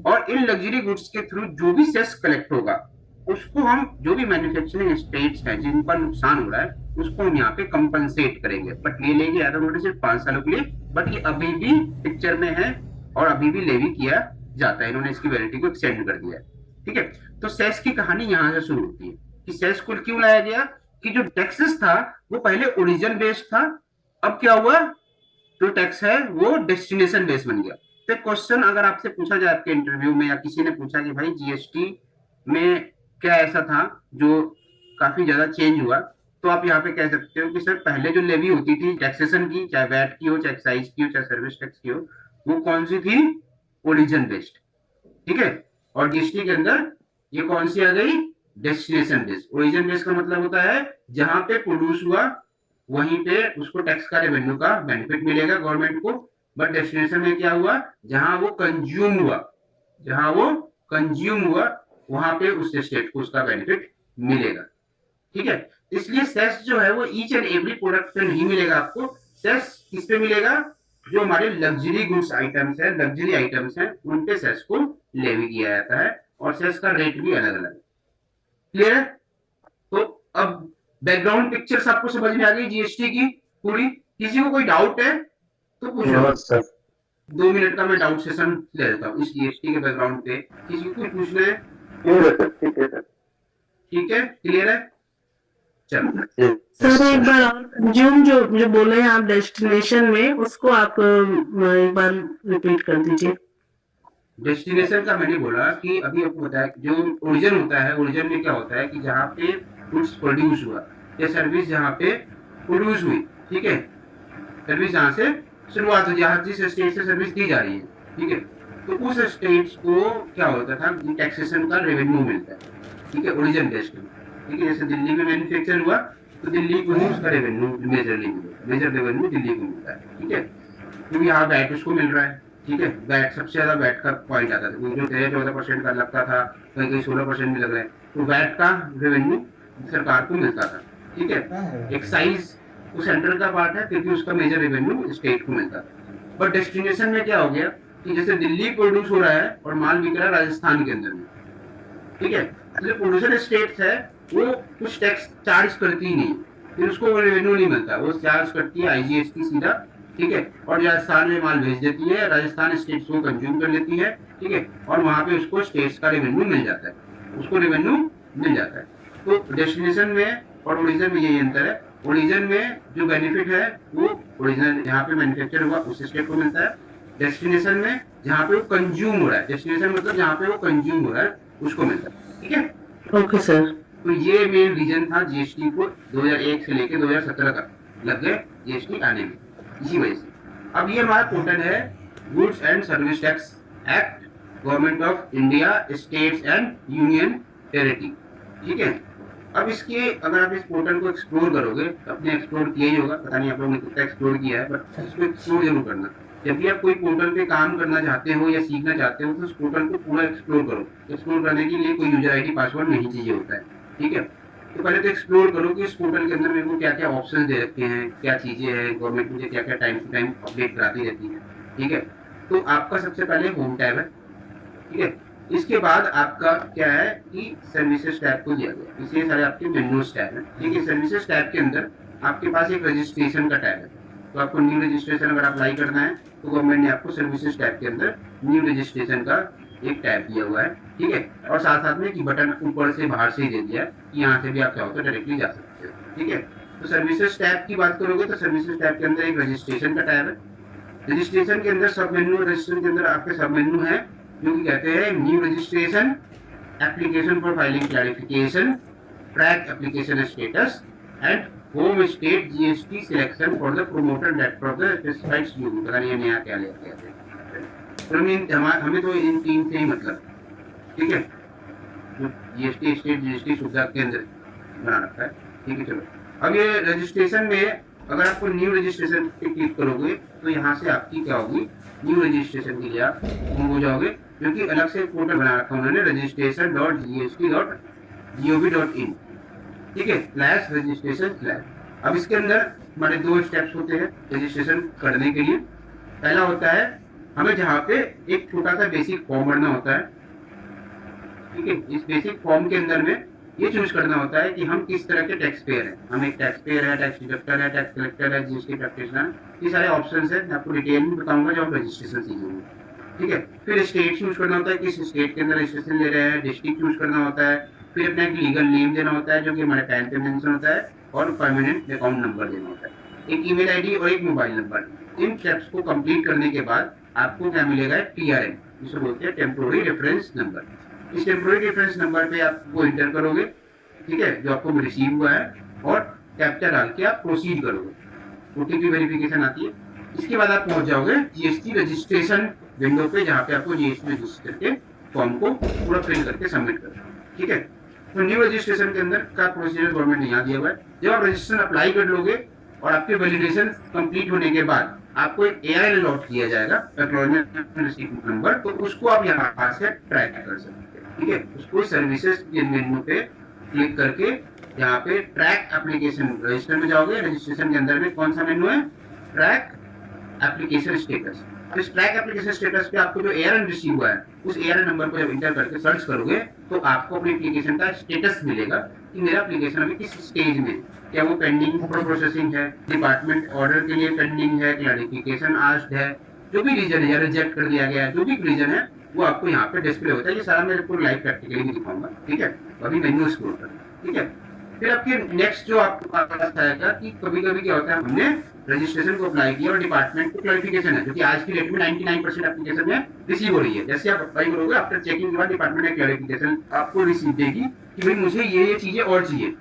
और इन लग्जरी गुड्स के थ्रू जो भी सेस कलेक्ट होगा उसको हम जो भी मैन्युफैक्चरिंग स्टेट्स हैं जिन पर नुकसान हो रहा है उसको हम यहाँ पे कंपनसेट करेंगे। बट ये लेके आया था उन्होंने सिर्फ 5 सालों के लिए, बट ये अभी भी पिक्चर में है और अभी भी लेवी किया जाता है, इन्होंने इसकी वैलिडिटी को एक्सटेंड कर दिया है, ठीक है। तो सेस की कहानी यहाँ से शुरू होती है कि सेस को क्यों लाया गया कि जो टैक्सेस था वो पहले ओरिजिन बेस्ड था, अब क्या हुआ जो टैक्स है वो डेस्टिनेशन बेस्ड बन गया। तो क्वेश्चन अगर आपसे पूछा जाए आपके इंटरव्यू में या किसी ने पूछा कि भाई जीएसटी में क्या ऐसा था जो काफी ज्यादा चेंज हुआ, तो आप यहाँ पे कह सकते हो कि सर पहले जो लेवी होती थी टैक्सेशन की, चाहे वैट की हो, चाहे एक्साइज की हो, चाहे सर्विस टैक्स की हो, वो कौन सी थी ओरिजिन बेस्ड, ठीक है। और जीएसटी के अंदर ये कौन सी आ गई डेस्टिनेशन बेस्ड। ओरिजिन बेस्ड का मतलब होता है जहां पे प्रोड्यूस हुआ वहीं पे उसको टैक्स का रेवेन्यू का बेनिफिट मिलेगा गवर्नमेंट को, बट डेस्टिनेशन में क्या हुआ जहां वो कंज्यूम हुआ, जहां वो कंज्यूम हुआ वहां पे उस स्टेट को उसका बेनिफिट मिलेगा, ठीक है। इसलिए सेस जो है वो ईच एंड एवरी प्रोडक्ट पे नहीं मिलेगा आपको, सेस किस पे मिलेगा जो हमारे लग्जरी गुड्स आइटम्स है, लग्जरी आइटम्स हैं उन पे सेस को लेवी किया जाता है और सेस का रेट भी अलग अलग है, क्लियर है। तो अब बैकग्राउंड पिक्चर सबको समझ में आ गई जीएसटी की पूरी। किसी को कोई डाउट है तो पूछो, 2 मिनट का मैं डाउट सेशन ले लेता हूँ इस जीएसटी के बैकग्राउंड पे, किसी को कुछ पूछना है? ठीक है, क्लियर है, चलो। सर एक बार और कंज्यूम जो जो बोले हैं आप डेस्टिनेशन में उसको आप एक बार रिपीट कर दीजिए। डेस्टिनेशन का मैंने बोला कि अभी आपको बताया जो ओरिजिन होता है, ओरिजिन में क्या होता है कि जहाँ पे गुड्स प्रोड्यूस हुआ या सर्विस जहाँ पे प्रोड्यूस हुई, ठीक है, सर्विस जहाँ से शुरुआत हुई, जहाँ जिस स्टेट से सर्विस दी जा रही है, ठीक है, तो उस स्टेट को क्या होता था टैक्सेशन का रेवेन्यू मिलता है, ठीक है, ओरिजिन बेस्ड में, ठीक है। जैसे दिल्ली में मैन्युफैक्चर हुआ तो दिल्ली को ही उसका रेवेन्यू मेजर रेवेन्यू दिल्ली को मिलता है, ठीक है, क्योंकि यहाँ वैट उसको मिल रहा है, ठीक है। वैट सबसे ज्यादा वैट का पॉइंट आता था, जो 13-14% का लगता था, कहीं कहीं 16% भी लग रहा है, तो वैट का रेवेन्यू सरकार को मिलता था, ठीक है। एक्साइज वो सेंट्रल का पार्ट है क्योंकि उसका मेजर रेवेन्यू स्टेट को मिलता था। बट डेस्टिनेशन में क्या हो गया कि जैसे दिल्ली प्रोड्यूस हो रहा है और माल बिक रहा है राजस्थान के अंदर में, ठीक है, जो प्रोड्यूसर स्टेट्स है वो कुछ टैक्स चार्ज करती ही नहीं, फिर उसको रेवेन्यू नहीं मिलता, वो चार्ज करती है आईजीएसटी सीधा, ठीक है, और राजस्थान में माल भेज देती है, राजस्थान स्टेट्स को कंज्यूम कर लेती है, ठीक है, और वहां पे उसको स्टेट्स का रेवेन्यू मिल जाता है, उसको रेवेन्यू मिल जाता है। तो डेस्टिनेशन में और ओरिजिन में यही अंतर है, ओरिजिन में जो बेनिफिट है वो ओरिजिनल जहाँ पे मैन्युफैक्चर हुआ उस स्टेट को मिलता है, डेस्टिनेशन में जहाँ पे वो कंज्यूम हो रहा है, डेस्टिनेशन मतलब जहाँ पे वो कंज्यूम हो रहा है उसको मिलता है, ठीक है। Okay sir. तो ये मेन रीजन था जीएसटी को 2001 से लेके 2017 तक लग गए जीएसटी आने में, इसी वजह से। अब ये हमारा पोर्टल है goods and service tax act, government of India, states and union territory, ठीक है। अब इसके अगर आप इस पोर्टल को एक्सप्लोर करोगे, आपने एक्सप्लोर किया ही होगा, पता नहीं आप लोगों ने कितना एक्सप्लोर किया है, बट इसको एक्सप्लोर जरूर करना। जब भी आप कोई पोर्टल पे काम करना चाहते हो या सीखना चाहते हो तो उस पोर्टल को पूरा एक्सप्लोर करो। एक्सप्लोर करने के लिए कोई यूजर आईडी पासवर्ड नहीं चाहिए होता है, ठीक है। तो पहले तो एक्सप्लोर करो कि इस पोर्टल के अंदर मेरे को क्या क्या ऑप्शन दे रखे हैं, क्या चीजें हैं, गवर्नमेंट मुझे क्या क्या टाइम टू टाइम अपडेट कराती रहती है, ठीक है। तो आपका सबसे पहले होम टैब है, ठीक है। इसके बाद आपका क्या है कि सर्विसेज टैब को दिया गया, इसलिए सारे आपके मेन्यूज टैब है, ठीक है। सर्विसेज टैब के अंदर आपके पास एक रजिस्ट्रेशन का टैब है। तो आपको न्यू रजिस्ट्रेशन अगर अप्लाई करना है तो गवर्नमेंट ने आपको सर्विसेज टैब के अंदर न्यू रजिस्ट्रेशन का एक टैब दिया हुआ है, ठीक है। और साथ साथ में एक बटन ऊपर से बाहर से ही दे दिया है कि यहाँ से भी आप क्या होता है डायरेक्टली जा सकते हो, ठीक है। तो सर्विसेज टैब की बात करोगे तो सर्विसेज टैब के अंदर एक रजिस्ट्रेशन का टैब है। रजिस्ट्रेशन के अंदर सब मेन्यू, रजिस्ट्रेशन के अंदर आपके सब मेन्यू है जो कि कहते हैं new registration, application for filing clarification, track application status and home state GST selection for the promoter date for the specified user. पता नहीं नया क्या लेके आते हैं, हमें तो इन तीन से ही मतलब, ठीक है। जीएसटी स्टेट जीएसटी सुविधा केंद्र बना रखा है, ठीक है। चलो अब ये रजिस्ट्रेशन में अगर आपको न्यू रजिस्ट्रेशन पे क्लिक करोगे तो यहाँ से आपकी क्या होगी, न्यू रजिस्ट्रेशन के लिए आप हो जाओगे, क्योंकि अलग से पोर्टल बना रखा है उन्होंने registration.gst.gov.in, ठीक है, /registration/। अब इसके अंदर हमारे दो स्टेप्स होते हैं रजिस्ट्रेशन करने के लिए। पहला होता है हमें जहाँ पे एक छोटा सा बेसिक फॉर्म भरना होता है, ठीक है। इस बेसिक फॉर्म के अंदर में ये चूज करना होता है कि हम किस तरह के टैक्स पेयर हैं। हम एक टैक्स पेयर है, टैक्स डिडक्टर है, टैक्स कलेक्टर है, जीएसटी प्रैक्टिशनर, ये सारे ऑप्शंस हैं। मैं आपको डिटेल में बताऊंगा जब आप रजिस्ट्रेशन सीखेंगे, ठीक है। फिर स्टेट चूज करना होता है, किस स्टेट के अंदर रजिस्ट्रेशन ले रहे हैं, डिस्ट्रिक्ट चूज करना होता है, फिर अपना एक लीगल नेम देना होता है जो कि हमारे पैन पे मेंशन होता है, और परमानेंट अकाउंट नंबर देना होता है, एक ईमेल आईडी और एक मोबाइल नंबर। इन स्टेप्स को कंप्लीट करने के बाद आपको क्या मिलेगा, TRN, जिसे बोलते हैं टेम्पोररी रेफरेंस नंबर। इस टेम्पोररी रेफरेंस नंबर पे आप वो इंटर करोगे, ठीक है, जो आपको रिसीव हुआ है, और कैप्चा डाल के आप प्रोसीड करोगे। OTP वेरिफिकेशन आती है। इसके बाद आप पहुंच जाओगे जीएसटी रजिस्ट्रेशन विंडो पे, जहाँ पे आपको जीएसटी रजिस्टर के फॉर्म को पूरा फिल करके सबमिट करना है, ठीक है। तो न्यू रजिस्ट्रेशन के अंदर का प्रोसीजर गवर्नमेंट ने यहाँ दिया हुआ है। जब आप रजिस्ट्रेशन अप्लाई कर लोगे और आपके वैलिडेशन कंप्लीट होने के बाद आपको एक ARN अलॉट किया जाएगा, एक्नॉलेजमेंट रिसीप्ट नंबर, तो उसको आप यहाँ से ट्रैक कर सकते हैं, ठीक है। उसको सर्विसेज के मेन्यू पे क्लिक करके यहाँ पे ट्रैक एप्लीकेशन रजिस्टर में जाओगे। रजिस्ट्रेशन के अंदर में कौन सा मेन्यू है, ट्रैक एप्लीकेशन स्टेटस। इस ट्रैक एप्लीकेशन स्टेटस पे आपको जो ARN रिसीव हुआ है उस ARN नंबर को जब इंटर करके सर्च करोगे तो आपको अपनी एप्लीकेशन का स्टेटस मिलेगा कि मेरा एप्लीकेशन अभी किस स्टेज में, क्या वो पेंडिंग फॉर प्रोसेसिंग है, डिपार्टमेंट ऑर्डर के लिए पेंडिंग है, क्लैरिफिकेशन आस्क्ड है, जो भी रीजन है, या रिजेक्ट कर दिया गया है, जो भी रीजन है वो आपको यहाँ पे डिस्प्ले होता है। ये सारा मैं आपको लाइव प्रैक्टिकली भी दिखाऊंगा, ठीक है। अभी मेन्यू स्क्रॉल करना, ठीक है। फिर आपके नेक्स्ट जो आपको पास आएगा कि कभी कभी क्या होता है, हमने रजिस्ट्रेशन को अप्लाई किया और डिपार्टमेंट को क्लैरिफिकेशन है, जो कि आज की डेट में 99% एप्लीकेशन में रिसीव हो रही है। जैसे आप अप्लाई करोगे, आफ्टर चेकिंग के बाद डिपार्टमेंट ने क्लैरिफिकेशन आपको रिसीव देगी कि भाई मुझे ये चीजें और चाहिए,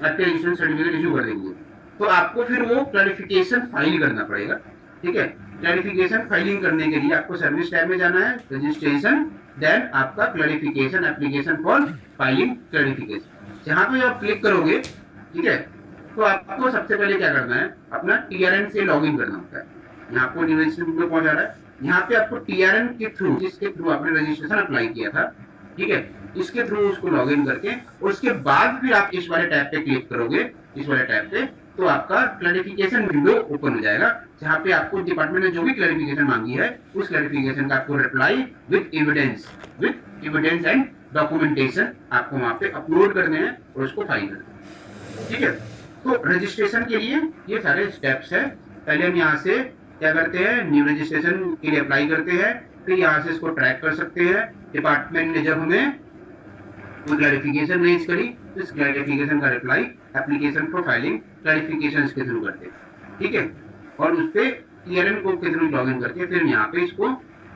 आपके रजिस्ट्रेशन सर्टिफिकेट इशू कर देंगे। तो आपको फिर वो क्लैरिफिकेशन फाइल करना पड़ेगा, ठीक है। क्लैरिफिकेशन फाइलिंग करने के लिए आपको सर्विस टैब में जाना है, रजिस्ट्रेशन, देन आपका clarification application for filing clarification. जहाँ पे आप क्लिक करोगे, ठीक है, तो आपको सबसे पहले क्या करना है, अपना TRN से लॉगिन करना होता है। यहाँ आपको न्यू रजिस्ट्रेशन में पहुंचा रहा है, यहाँ पे आपको TRN के थ्रू, जिसके थ्रू आपने रजिस्ट्रेशन अप्लाई किया था, ठीक है, इसके थ्रू उसको लॉगिन करके, और उसके बाद फिर आप इस वाले टैब पे क्लिक करोगे, इस वाले टैब पे, तो आपका क्लैरिफिकेशन विंडो ओपन हो जाएगा, जहाँ पे आपको डिपार्टमेंट ने जो भी क्लैरिफिकेशन मांगी है उस क्लैरिफिकेशन का आपको reply with evidence and documentation आपको वहाँ पे अपलोड करने हैं और उसको फाइल करना है, ठीक है। तो रजिस्ट्रेशन के लिए ये सारे स्टेप्स है। पहले हम यहाँ से क्या करते हैं, न्यू रजिस्ट्रेशन के लिए अप्लाई करते हैं, फिर यहाँ से इसको ट्रैक कर सकते हैं। डिपार्टमेंट ने जब हमें क्लैरिफिकेशन रेज करी तो इस क्लैरिफिकेशन का reply application for filing clarification के थ्रू करते हैं, ठीक है। और उस पे TRN कोड के थ्रू लॉगिन करके फिर यहाँ पे इसको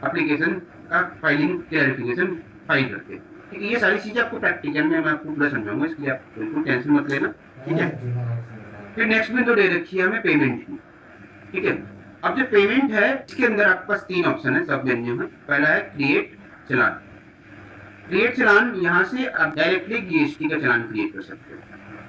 एप्लीकेशन का फाइलिंग क्लैरिफिकेशन फाइल करते हैं, ठीक है। ये सारी चीजें आपको प्रैक्टिकल में मैं आपको पूरा समझाऊंगा, इसलिए आप बिल्कुल टेंशन मत लेना, ठीक है। फिर नेक्स्ट विंडो दे रखी है हमें पेमेंट की, ठीक है। अब जो पेमेंट है इसके अंदर आपके पास 3 ऑप्शन है सब मेन्यू में। पहला है क्रिएट चालान, क्रिएट चलान, यहाँ से आप डायरेक्टली जीएसटी का चलान क्रिएट कर सकते हो,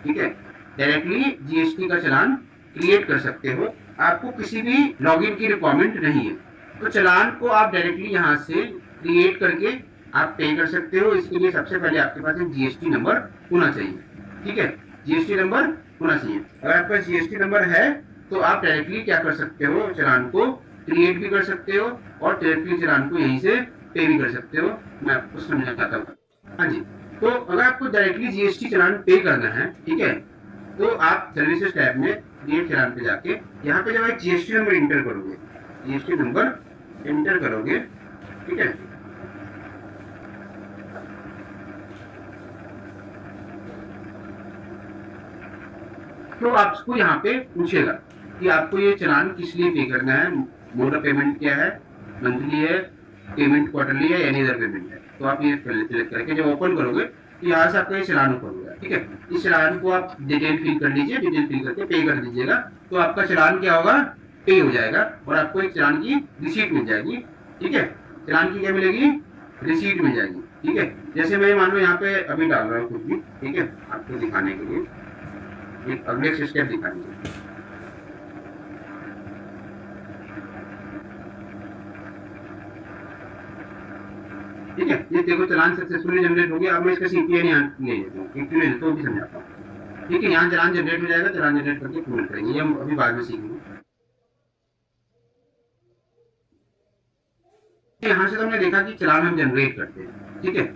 ठीक है, डायरेक्टली जीएसटी का चलान क्रिएट कर सकते हो, आपको किसी भी लॉगिन की रिक्वायरमेंट नहीं है। तो चलान को आप डायरेक्टली यहाँ से क्रिएट करके आप पे कर सकते हो। इसके लिए सबसे पहले आपके पास एक जीएसटी नंबर होना चाहिए, ठीक है, जीएसटी नंबर होना चाहिए। अगर आपका जीएसटी नंबर है तो आप डायरेक्टली क्या कर सकते हो, चलान को क्रिएट भी कर सकते हो और डायरेक्टली चलान को यहीं से पे भी कर सकते हो। मैं आपको समझाता हूँ। हाँ जी, तो अगर आपको डायरेक्टली जीएसटी चलान पे करना है, ठीक है, तो आप सर्विसेज टैब में क्रिएट चलान पे जाके यहाँ पे जब एक जीएसटी नंबर इंटर करोगे, जीएसटी नंबर इंटर करोगे, ठीक है, तो आपको यहाँ पे पूछेगा कि आपको ये चलान किस लिए पे करना है, मोड ऑफ पेमेंट क्या है, मंथली है, पेमेंट क्वार्टरली है, एनी अदर पेमेंट है। तो आप ये सिलेक्ट करके जब ओपन करोगे तो यहाँ से आपका ये चलान ओपन होगा, ठीक है। इस चलान को आप डिटेल फिल कर लीजिए, डिटेल फिल करके पे कर दीजिएगा, तो आपका चलान क्या होगा, पे हो जाएगा और आपको एक चलान की रिसीट मिल जाएगी, ठीक है। चलान की क्या मिलेगी, रिसीट मिल जाएगी, ठीक है। जैसे मैं मान लो यहाँ पे अभी डाल रहा हूँ कुछ भी, ठीक है, आपको दिखाने के लिए, एक अगले स्टेप दिखाने के लिए। ठीक है, ये देखो चलान सक्सेसफुली जनरेट हो गया। अब मैं इसका सीपीआई यहाँ ले लेता हूँ, क्यों ले लेता हूँ भी समझाता हूँ, ठीक है। यहाँ चलान जनरेट हो जाएगा, चलान जनरेट करके पेमेंट करेंगे, ये हम अभी बाद में सीखेंगे। यहाँ से तो हमने देखा कि चलान हम जनरेट करते हैं, ठीक है।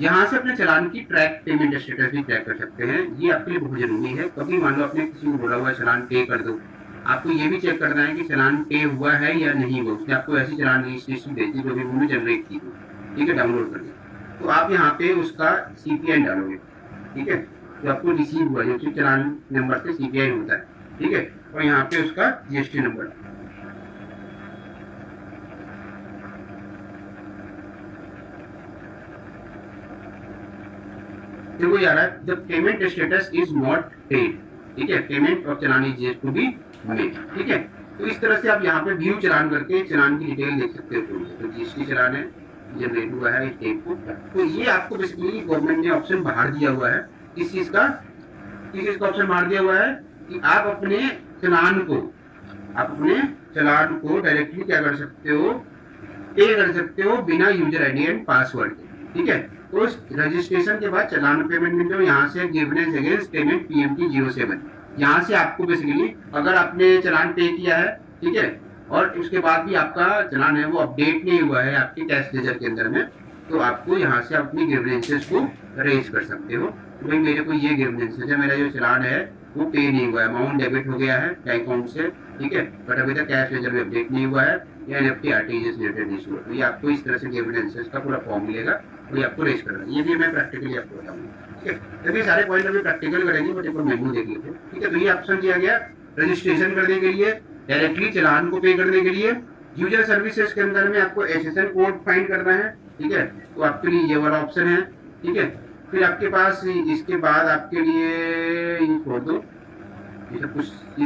यहाँ से अपने चलान की ट्रैक पेमेंट स्टेटस भी ट्रैक कर सकते हैं। ये आपके लिए बहुत जरूरी है। कभी मान लो आपने किसी को बोला हुआ है चलान पे कर दो, आपको ये भी चेक करना है कि चलान पे हुआ है या नहीं हुआ। उसने आपको ऐसी चलान रजिस्ट्रेशन भेजी जो भी उन्होंने जनरेट की थी, ठीक है, डाउनलोड कर दिया, तो आप यहाँ पे उसका सीपीआई डालोगे, ठीक है। तो आपको रिसीव हुआ जो चलान नंबर से सीपीआई होता है, ठीक है, और यहाँ पे उसका जीएसटी नंबर। देखो यार, the payment status is not paid, ठीक है, payment of challan is to be made, ठीक है। तो इस तरह से आप यहाँ पे व्यू चलान करके चलान की डिटेल देख सकते हो। तो जीएसटी चलान है, जनरेट हुआ है इस डेट को, तो ये आपको बेसिकली गवर्नमेंट ने ऑप्शन बाहर दिया हुआ है। इस चीज का ऑप्शन बाहर दिया हुआ है कि आप अपने चलान को डायरेक्टली क्या कर सकते हो, पे कर सकते हो बिना यूजर आईडी एंड पासवर्ड के, ठीक है। तो रजिस्ट्रेशन के बाद चलान पेमेंट विंडो, यहाँ से गिवनेस अगेंस्ट पेमेंट पीएमटी 07, यहाँ से आपको बेसिकली अगर आपने चलान पे किया है, ठीक है, और उसके बाद भी आपका चलान है वो अपडेट नहीं हुआ है आपके कैश लेजर के अंदर में, तो आपको यहाँ से अपनी ग्रीवेंसेस को रेज कर सकते हो। तो भाई मेरे को ये ग्रीवेंसेस है, मेरा जो चलान है वो पे नहीं हुआ है, अमाउंट डेबिट हो गया है बैंक अकाउंट से, ठीक है, बट अभी तक कैश लेजर में अपडेट नहीं हुआ है, या एनएफटी आरटीजीएस रिलेटेड इशू है। तो ये आपको इस तरह से ग्रीवेंसेस का पूरा फॉर्म मिलेगा, तो ये आपको रेज करना है। ये भी मैं प्रैक्टिकली आपको बताऊंगा, ठीक है। तो ये सारे पॉइंट अभी प्रैक्टिकल करेंगे, बट एक मेन्यू देख लीजिए, ठीक है। तो ये ऑप्शन दिया गया रजिस्ट्रेशन करने के लिए, डायरेक्टली चलान को पे करने के लिए। यूजर सर्विसेज के अंदर में आपको एसएसएन कोड फाइंड करना है, ठीक है, तो आपके लिए ये वाला ऑप्शन है, ठीक है। फिर आपके पास इसके बाद आपके लिए ये छोड़ दो, ये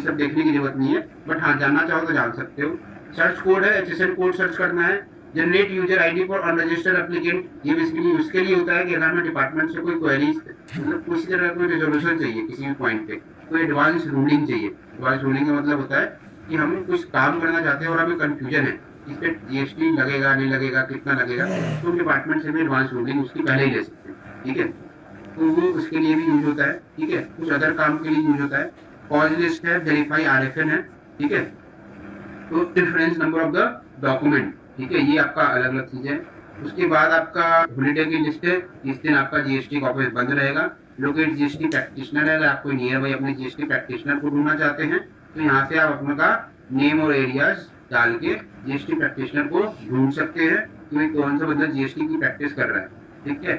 सब देखने की जरूरत नहीं है, बट हाँ जानना चाहो तो जान सकते हो। सर्च कोड है, एसएसएन कोड सर्च करना है। Generate user ID for unregistered applicant, ये बेसिकली उसके लिए होता है कि अगर हमें डिपार्टमेंट से कोई क्वेरीज, मतलब किसी तरह का कोई रिजोल्यूशन चाहिए किसी भी पॉइंट पे, कोई एडवांस रूलिंग चाहिए। एडवांस रूलिंग का मतलब होता है कि हम कुछ काम करना चाहते हैं और हमें कंफ्यूजन है इस पे जीएसटी लगेगा नहीं लगेगा, कितना लगेगा, तो डिपार्टमेंट से भी एडवांस रूलिंग उसकी पहले ही ले सकते हैं, ठीक है। तो वो उसके लिए भी यूज होता है, ठीक है। कुछ अदर काम के लिए यूज होता है। कॉज लिस्ट है, वेरीफाई आरएफएन है, ठीक है। तो difference number of the document, ठीक है, ये आपका अलग अलग चीज है। उसके बाद आपका हॉलीडे की लिस्ट है, इस दिन आपका जीएसटी ऑफिस बंद रहेगा। लोकेट जीएसटी प्रैक्टिशनर है, अगर आपको नियर बाई अपने जीएसटी प्रैक्टिशनर को ढूंढना चाहते हैं तो यहाँ से आप अपना का नेम और एरियाज डाल के जीएसटी प्रैक्टिशनर को ढूंढ सकते हैं कि कौन सा बंदा जीएसटी की प्रैक्टिस कर रहा है, ठीक है।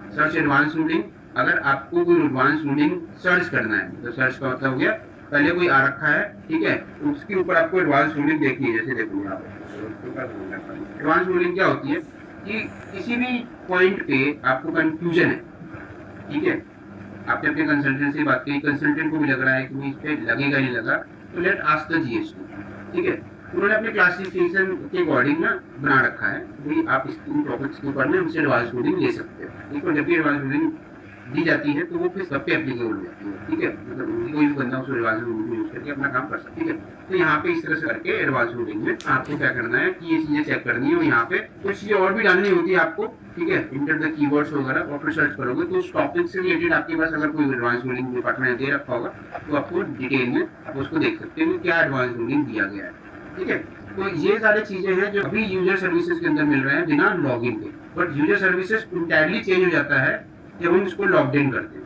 सर्च एडवांस रूलिंग, अगर आपको कोई एडवांस रूलिंग सर्च करना है तो सर्च का मतलब हो गया पहले कोई आ रखा है, ठीक है, उसके ऊपर आपको एडवांस रूलिंग देखनी है। जैसे देखो यहाँ पे एडवांस रूलिंग क्या होती है कि किसी भी पॉइंट पे आपको कंफ्यूजन है, ठीक है, आपने अपने कंसल्टेंट से बात की, कंसल्टेंट को भी लग रहा है कि इस पे लगेगा नहीं लगा, तो लेट आस्क द जीएसटी, ठीक है। उन्होंने अपने क्लासिफिकेशन के अकॉर्डिंग ना बना रखा है कि आप इन टॉपिक्स के ऊपर में हमसे एडवांस कोडिंग ले सकते हो। ठीक है, जब भी एडवांस कोडिंग दी जाती है तो वो फिर सब पे एप्लीकेबल हो जाती है। ठीक है, मतलब कोई भी बंदा उसको एडवांस कोडिंग यूज करके अपना काम कर सकता है। ठीक है, तो यहाँ पे इस तरह से करके एडवांस कोडिंग में आपको क्या करना है कि ये चीजें चेक करनी है और यहाँ पे कुछ चीजें और भी डालनी होती है आपको। ठीक है, इंटर द कीवर्ड्स वगैरह और फिर सर्च करोगे तो उस टॉपिक से रिलेटेड आपके पास अगर कोई एडवांस कोडिंग डिपार्टमेंट दे रखा होगा तो आपको डिटेल में आप उसको देख सकते हो क्या एडवांस कोडिंग दिया गया है। ठीक है, तो ये सारी चीजें हैं जो अभी यूजर सर्विसेज के अंदर मिल रहे हैं बिना लॉगिन के। But user services entirely change हो जाता है जब हम इसको लॉग इन करते हैं।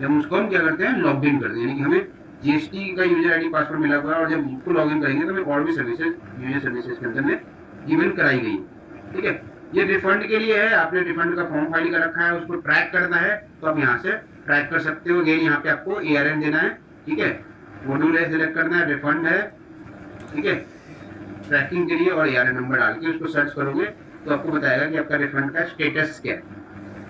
जब उसको हम क्या करते हैं, लॉग इन करते हैं, यानी कि हमें जीएसटी का यूजर आईडी पासवर्ड मिला हुआ है और जब इसको लॉग इन करेंगे तो हमें और भी सर्विसेज यूजर सर्विसेज के अंदर में गिवन कराई गई। ठीक है, ये रिफंड के लिए है, आपने रिफंड का फॉर्म फाइल कर रखा है, उसको ट्रैक करना है तो आप यहाँ से ट्रैक कर सकते हो। अगेन यहाँ पे आपको ARN देना है। ठीक है, मॉड्यूल है सिलेक्ट करना है, रिफंड है। ठीक है, ट्रैकिंग के लिए और ARN नंबर डाल के उसको सर्च करोगे तो आपको बताएगा कि आपका रिफंड का स्टेटस क्या है।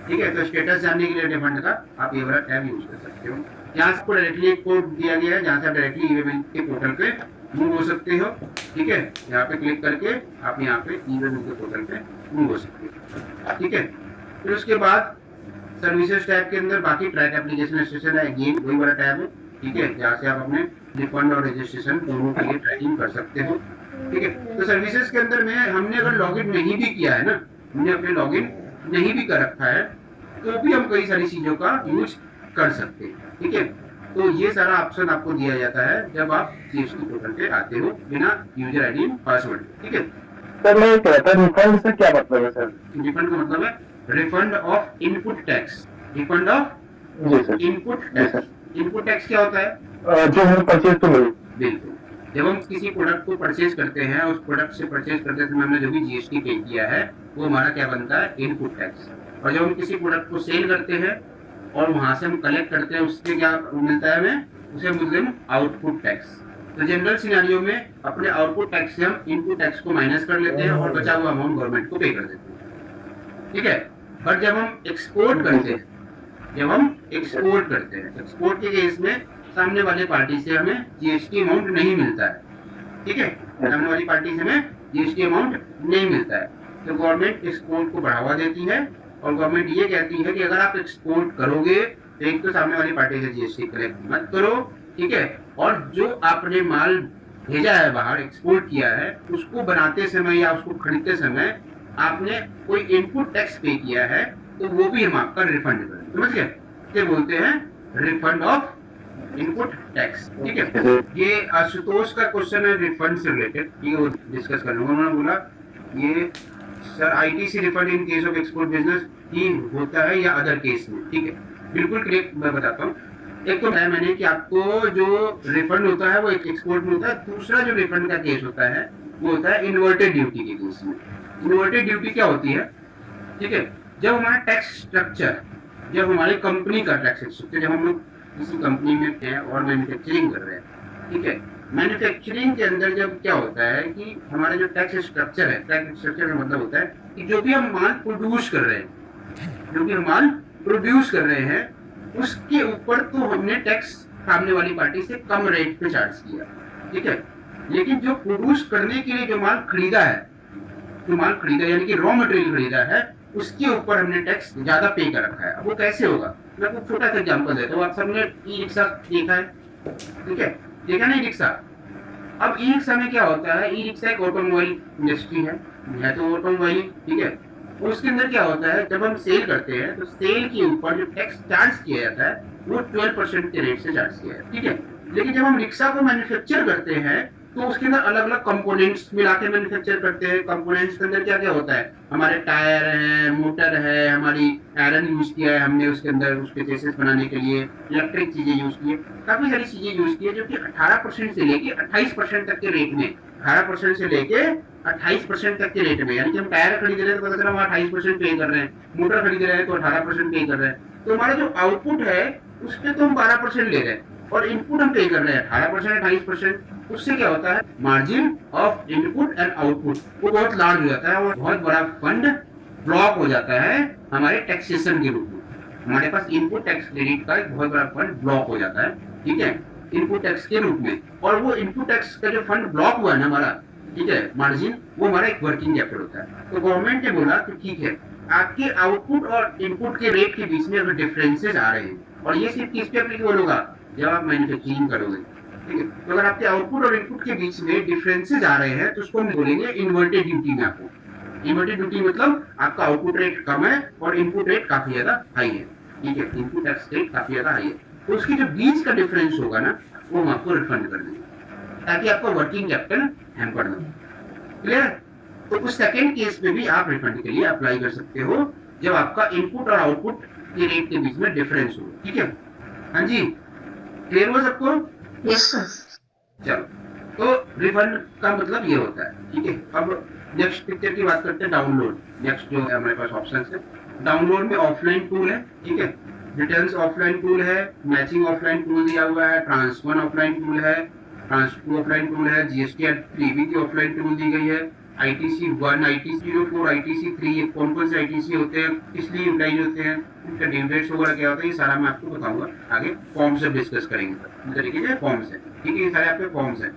ठीक है, तो स्टेटस जानने के लिए रिफंड का आप ये वाला टैब यूज कर सकते हो। यहाँ से डायरेक्टली एक कोड दिया गया है जहाँ से आप डायरेक्टली ई-वे-बिल के पोर्टल पे मूव हो सकते हो। ठीक है, यहाँ पे क्लिक करके आप यहाँ पे ई-वे-बिल के पोर्टल पे मूव हो सकते हो। ठीक है, फिर उसके बाद सर्विसेज टैब के अंदर बाकी ट्रैक एप्लीकेशन रजिस्ट्रेशन है, अगेन वही वाला टैब है। ठीक है, जहाँ से आप अपने रिफंड और रजिस्ट्रेशन दोनों के लिए ट्रैकिंग कर सकते हो। ठीक है, तो सर्विसेज के अंदर में हमने अगर लॉगिन नहीं भी किया है ना, हमने अपने लॉगिन नहीं भी कर रखा है तो भी हम कई सारी चीजों का यूज कर सकते हैं। ठीक है, तो ये सारा ऑप्शन आपको दिया जाता है जब आप जीएसटी पोर्टल पे आते हो बिना यूजर आईडी पासवर्ड। ठीक है, सर मैं कह रहा था रिफंड से क्या मतलब है सर? रिफंड का मतलब है refund of input tax. Refund of जी सर। इनपुट जी सर। टैक्स। इनपुट टैक्स क्या होता है? जो हमें परचेज तो मिली। बिल्कुल, जब हम किसी प्रोडक्ट को परचेज करते हैं, उस प्रोडक्ट से परचेज करते समय हमने जो भी जीएसटी पे किया है वो हमारा क्या बनता है, इनपुट टैक्स। और जब हम किसी प्रोडक्ट को सेल करते हैं और वहां से हम कलेक्ट करते हैं, उससे क्या मिलता है हमें, उसे बोलते हैं आउटपुट टैक्स। तो जनरल सिनेरियो में अपने आउटपुट टैक्स से हम इनपुट टैक्स को माइनस कर लेते हैं और बचा हुआ अमाउंट गवर्नमेंट को पे कर देते हैं। ठीक है, पर जब हम एक्सपोर्ट करते हैं, एक्सपोर्ट के केस में सामने वाले पार्टी से हमें जीएसटी अमाउंट नहीं मिलता है। ठीक है, सामने वाली पार्टी से हमें जीएसटी अमाउंट नहीं मिलता है, तो गवर्नमेंट एक्सपोर्ट को बढ़ावा देती है और गवर्नमेंट ये कहती है कि अगर आप एक्सपोर्ट करोगे तो एक तो सामने वाली पार्टी से जीएसटी कलेक्ट मत करो। ठीक है, और जो आपने माल भेजा है बाहर, एक्सपोर्ट किया है, उसको बनाते समय या उसको खरीदते समय आपने कोई इनपुट टैक्स पे किया है तो वो भी हम आपका रिफंड करें। समझ गए? ये बोलते हैं रिफंड ऑफ इनपुट टैक्स। ठीक है, ये आशुतोष का क्वेश्चन है रिफंड से रिलेटेड, ये वो डिस्कस कर लूंगा। उन्होंने बोला ये sir ITC refund in case of export business ही होता है या अदर केस में? ठीक है, बिल्कुल क्लियर मैं बताता हूँ। एक तो बताया मैंने कि आपको जो रिफंड होता है वो एक एक्सपोर्ट में होता है, दूसरा जो रिफंड का केस होता है वो होता है इन्वर्टेड ड्यूटी के केस में। इन्वर्टेड ड्यूटी क्या होती है? ठीक है, जब हमारा टैक्स स्ट्रक्चर, जब हमारी कंपनी का टैक्स स्ट्रक्चर, जब हम लोग किसी कंपनी में हैं और मैन्युफैक्चरिंग कर रहे हैं, ठीक है, मैन्युफैक्चरिंग के अंदर जब क्या होता है कि हमारा जो टैक्स स्ट्रक्चर है, टैक्स स्ट्रक्चर का मतलब होता है कि जो भी हम माल प्रोड्यूस कर रहे हैं, उसके ऊपर तो हमने टैक्स सामने वाली पार्टी से कम रेट पे चार्ज किया। ठीक है, लेकिन जो प्रोड्यूस करने के लिए जो माल खरीदा यानी कि रॉ मटेरियल खरीदा है, उसके ऊपर हमने टैक्स ज्यादा पे कर रखा है। अब वो कैसे होगा, मैं आपको छोटा सा एग्जांपल देता हूँ। आप सबने ई रिक्शा देखा है, ठीक है, देखा ना ई रिक्शा। अब ई रिक्शा में क्या होता है, ई रिक्शा एक ऑटोमोबाइल इंडस्ट्री है तो ऑटोमोबाइल, ठीक है, उसके अंदर क्या होता है, जब हम सेल करते हैं तो सेल के ऊपर जो टैक्स चार्ज किया जाता है वो 12% के रेट से चार्ज किया है। ठीक है, लेकिन जब हम रिक्शा को मैन्युफैक्चर करते हैं तो उसके अंदर अलग अलग कंपोनेंट्स मिला के मैन्युफैक्चर करते हैं। कंपोनेंट्स के अंदर क्या क्या होता है, हमारे टायर है, मोटर है, हमारी आयरन यूज किया है हमने उसके अंदर, उसके चेसिस बनाने के लिए इलेक्ट्रिक चीजें यूज की है, काफी सारी चीजें यूज की है, जो कि 18% से लेके 28% तक के रेट में, 18% से लेके 28% तक के रेट में, यानी कि हम टायर खरीद रहे हैं तो पता चला हम 28% पे कर रहे हैं, मोटर खरीद रहे हैं तो 18% पे कर रहे हैं। तो हमारा जो आउटपुट है उस पर तो हम 12% ले रहे हैं और इनपुट हम पे कर रहे हैं 18% 28%। उससे क्या होता है, margin of input and output वो बहुत लार्ज हो जाता है और बहुत बड़ा फंड ब्लॉक हो जाता है हमारे टैक्सेशन के रूप में। हमारे पास इनपुट टैक्स क्रेडिट का एक बहुत बड़ा फंड ब्लॉक हो जाता है, ठीक है, इनपुट टैक्स के रूप में। और वो इनपुट टैक्स का जो फंड ब्लॉक हुआ है ना हमारा, ठीक है, मार्जिन वो हमारा एक वर्किंग कैपिटल होता है। तो गवर्नमेंट ने बोला कि ठीक है, आपके आउटपुट और इनपुट के रेट के बीच में अगर डिफरेंसेस आ रहे हैं, और ये सिर्फ किस पे एप्लीकेबल होगा, जब आप मैन्युफैक्चरिंग करोगे, ठीक है, तो अगर आपके आउटपुट और इनपुट के बीच में डिफरेंसेस आ रहे हैं तो उसको हम बोलेंगे इन्वर्टेड ड्यूटी में। आपको इन्वर्टेड ड्यूटी मतलब आपका आउटपुट रेट कम है और इनपुट रेट काफी ज्यादा हाई है, ठीक है, इनपुट टैक्स रेट काफी ज्यादा हाई है, तो उसके जो बीच का डिफरेंस होगा ना, वो हम आपको रिफंड कर देंगे ताकि आपका वर्किंग कैपिटल हैम्पर ना हो। क्लियर? तो उस सेकंड केस में भी आप रिफंड के लिए अप्लाई कर सकते हो जब आपका इनपुट और आउटपुट के रेट के बीच में डिफरेंस हो। ठीक है, हाँ जी, क्लियर हो सबको? Yes, sir. चलो, तो रिफंड का मतलब ये होता है। ठीक है, अब नेक्स्ट पिक्चर की बात करते हैं, डाउनलोड। नेक्स्ट जो है हमारे पास ऑप्शन है, डाउनलोड में ऑफलाइन टूल है, ठीक है, रिटर्न्स ऑफलाइन टूल है, मैचिंग ऑफलाइन टूल दिया हुआ है, ट्रांसफर ऑफलाइन टूल है, ट्रांसफर ऑफलाइन टूल है, जीएसटी प्रीवी की ऑफलाइन टूल दी गई है, ITC 1, ITC 04, ITC 3, ये कौन कौन से ITC होते हैं, किस लिए यूटिलाइज होते हैं, उनका ड्यू डेट्स वगैरह क्या होता है, ये सारा मैं आपको बताऊंगा आगे, फॉर्म से डिस्कस करेंगे। इस तरीके से फॉर्म से, ठीक है, ये सारे आपके फॉर्म्स हैं।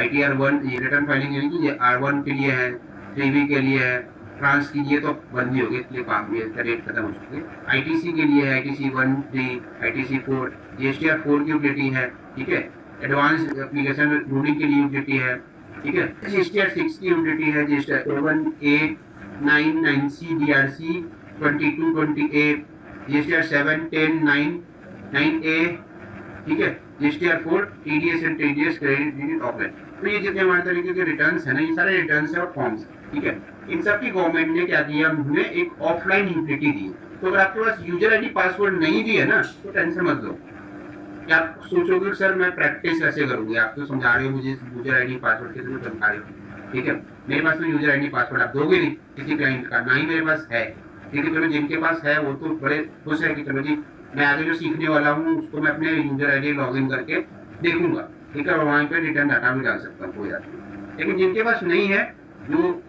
ITR 1 ये रिटर्न फाइलिंग यानी कि ये R1 के लिए है, 3V के लिए है, ट्रांस के लिए तो बंद ही हो गई, इसलिए काम ये इसका रेट खत्म हो चुकी है। ITC के लिए है ITC 1, 3, ITC 4, GSTR 4 की यूटिलिटी है, ठीक है, एडवांस एप्लीकेशन रूलिंग के लिए यूटिलिटी है, ठीक है, GSTR 6 की यूटिलिटी है, GSTR 7, 8, 9, 9C, DRC 22, 28, GSTR 7, 10, 9, 9A, ठीक है, GSTR 4, TDS and TDS credit unit offline. तो ये जितने हमारे तरीके के रिटर्न्स है ना, ये सारे रिटर्न्स है और फॉर्म्स, ठीक है, इन सब की गवर्नमेंट ने क्या किया, हमें एक ऑफलाइन यूटिलिटी दी। तो अगर आपके पास यूजर आईडी पासवर्ड नहीं भी है ना, तो टेंशन मत लो। क्या आप सोचोगे सर मैं प्रैक्टिस कैसे करूंगी, आप तो समझा रहे हो मुझे यूजर आईडी पासवर्ड कैसे समझा रहे हो, ठीक है, मेरे पास तो यूजर आईडी पासवर्ड आप दोगे नहीं किसी क्लाइंट का, ना ही मेरे पास है, ठीक है, चलो जिनके पास है वो तो बड़े खुश है कि चलो जी मैं आगे जो सीखने वाला हूँ उसको मैं अपने यूजर आईडी लॉगिन करके देखूंगा, ठीक है, और वहाँ पे रिटर्न डाटा भी डाल सकता हूँ, कोई बात नहीं। लेकिन जिनके पास नहीं है, जो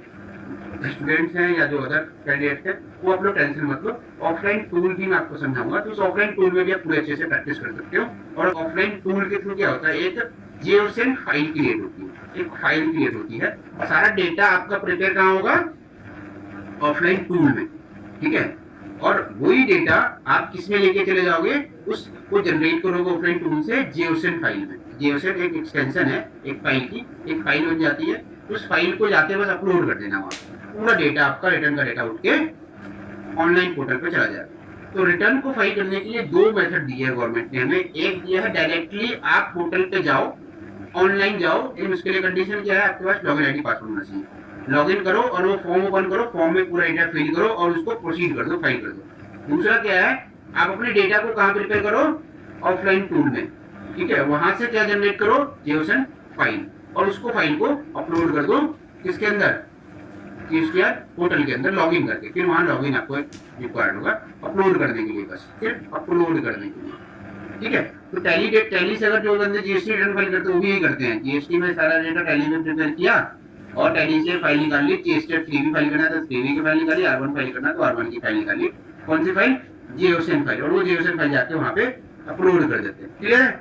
स्टूडेंट्स हैं या जो अदर कैंडिडेट्स हैं, वो आप लोग टेंशन मत लो, ऑफलाइन टूल भी मैं आपको समझाऊंगा, तो उस ऑफलाइन टूल में भी आप पूरे अच्छे से प्रैक्टिस कर सकते हो। और ऑफलाइन टूल के थ्रू क्या होता है, एक JSON फाइल क्रिएट होती है, एक फाइल क्रिएट होती है, और सारा डेटा आपका प्रिपेयर कहाँ होगा, ऑफलाइन टूल में, ठीक है, और वही डेटा आप किसमें लेके चले जाओगे, उसको जनरेट करोगे ऑफलाइन टूल से JSON फाइल में। JSON एक एक्सटेंशन है एक फाइल की, एक फाइल बन जाती है, उस फाइल को जाके बस अपलोड कर देना, वहाँ पूरा डेटा आपका रिटर्न का डेटा उठ के ऑनलाइन पोर्टल पे चला जाएगा। तो रिटर्न को फाइल करने के लिए दो मेथड दिए है गवर्नमेंट ने हमें, एक दिया है डायरेक्टली आप पोर्टल पे जाओ, ऑनलाइन जाओ, लेकिन उसके लिए कंडीशन क्या है, आपके पास लॉगिन आईडी पासवर्ड होना चाहिए, लॉगिन करो और वो फॉर्म ओपन करो, फॉर्म में पूरा डेटा फिल करो और उसको प्रोसीड कर दो, फाइल कर दो। दूसरा क्या है, आप अपने डेटा को कहाँ प्रिपेयर करो, ऑफलाइन टूल में, ठीक है, वहां से क्या जनरेट करो, JSON फाइल, और उसको फाइल को अपलोड कर दो किसके अंदर, GSTR पोर्टल के अंदर लॉगिन करके, फिर वहां लॉगिन आपको रिक्वायर्ड होगा अपलोड करने के लिए, बस सिर्फ अपलोड करने के लिए, ठीक है। तो टैली से अगर जो बंदे GST रिटर्न फाइल करते हैं वो भी यही करते हैं, GST में सारा डेटा टैली में प्रिपेयर किया और टैली से फाइल निकाल ली, GSTR 3 फाइल करना है तो 3 की फाइल निकाली, R1 फाइल करना है तो R1 की फाइल निकाली, कौन सी फाइल, JSON फाइल, और वो JSON फाइल जाके वहां पे अपलोड कर देते हैं, क्लियर है,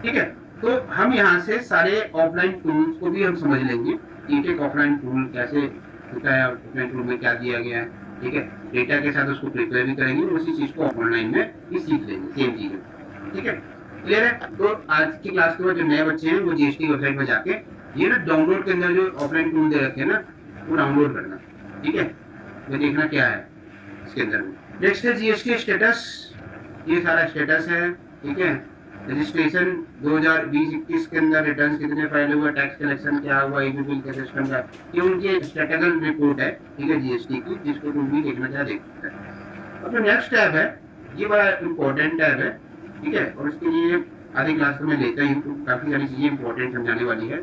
ठीक है। तो हम यहाँ से सारे ऑफलाइन टूल्स को भी हम समझ लेंगे, एक ऑफलाइन टूल कैसे होता है, ऑफलाइन टूल में क्या दिया गया है, ठीक है, डेटा के साथ उसको प्रिपेयर भी करेंगे, उसी चीज को ऑनलाइन में भी सीख लेंगे, सेम चीज है, ठीक है, क्लियर है। तो आज की क्लास के बाद जो नए बच्चे हैं वो GST वेबसाइट में जाके ये ना डाउनलोड के अंदर जो ऑफलाइन टूल दे रखे हैं ना, वो डाउनलोड करना, ठीक है, तो देखना क्या है इसके अंदर में। नेक्स्ट है GST स्टेटस, ये सारा स्टेटस है, ठीक है, रजिस्ट्रेशन 2020-21 के अंदर रिटर्न कितने फाइल हुए, टैक्स कलेक्शन क्या हुआ, EB बिल के सिस्टम का, ये उनकी स्टैटिकल रिपोर्ट है, ठीक है, GST की, जिसको तुम भी देखना चाहे देख सकते हैं। अब जो नेक्स्ट टैब है ये बड़ा इंपॉर्टेंट टैब है, ठीक है, और इसके लिए आधी क्लास में लेता ही तो काफी सारी चीजें इंपॉर्टेंट समझाने वाली है।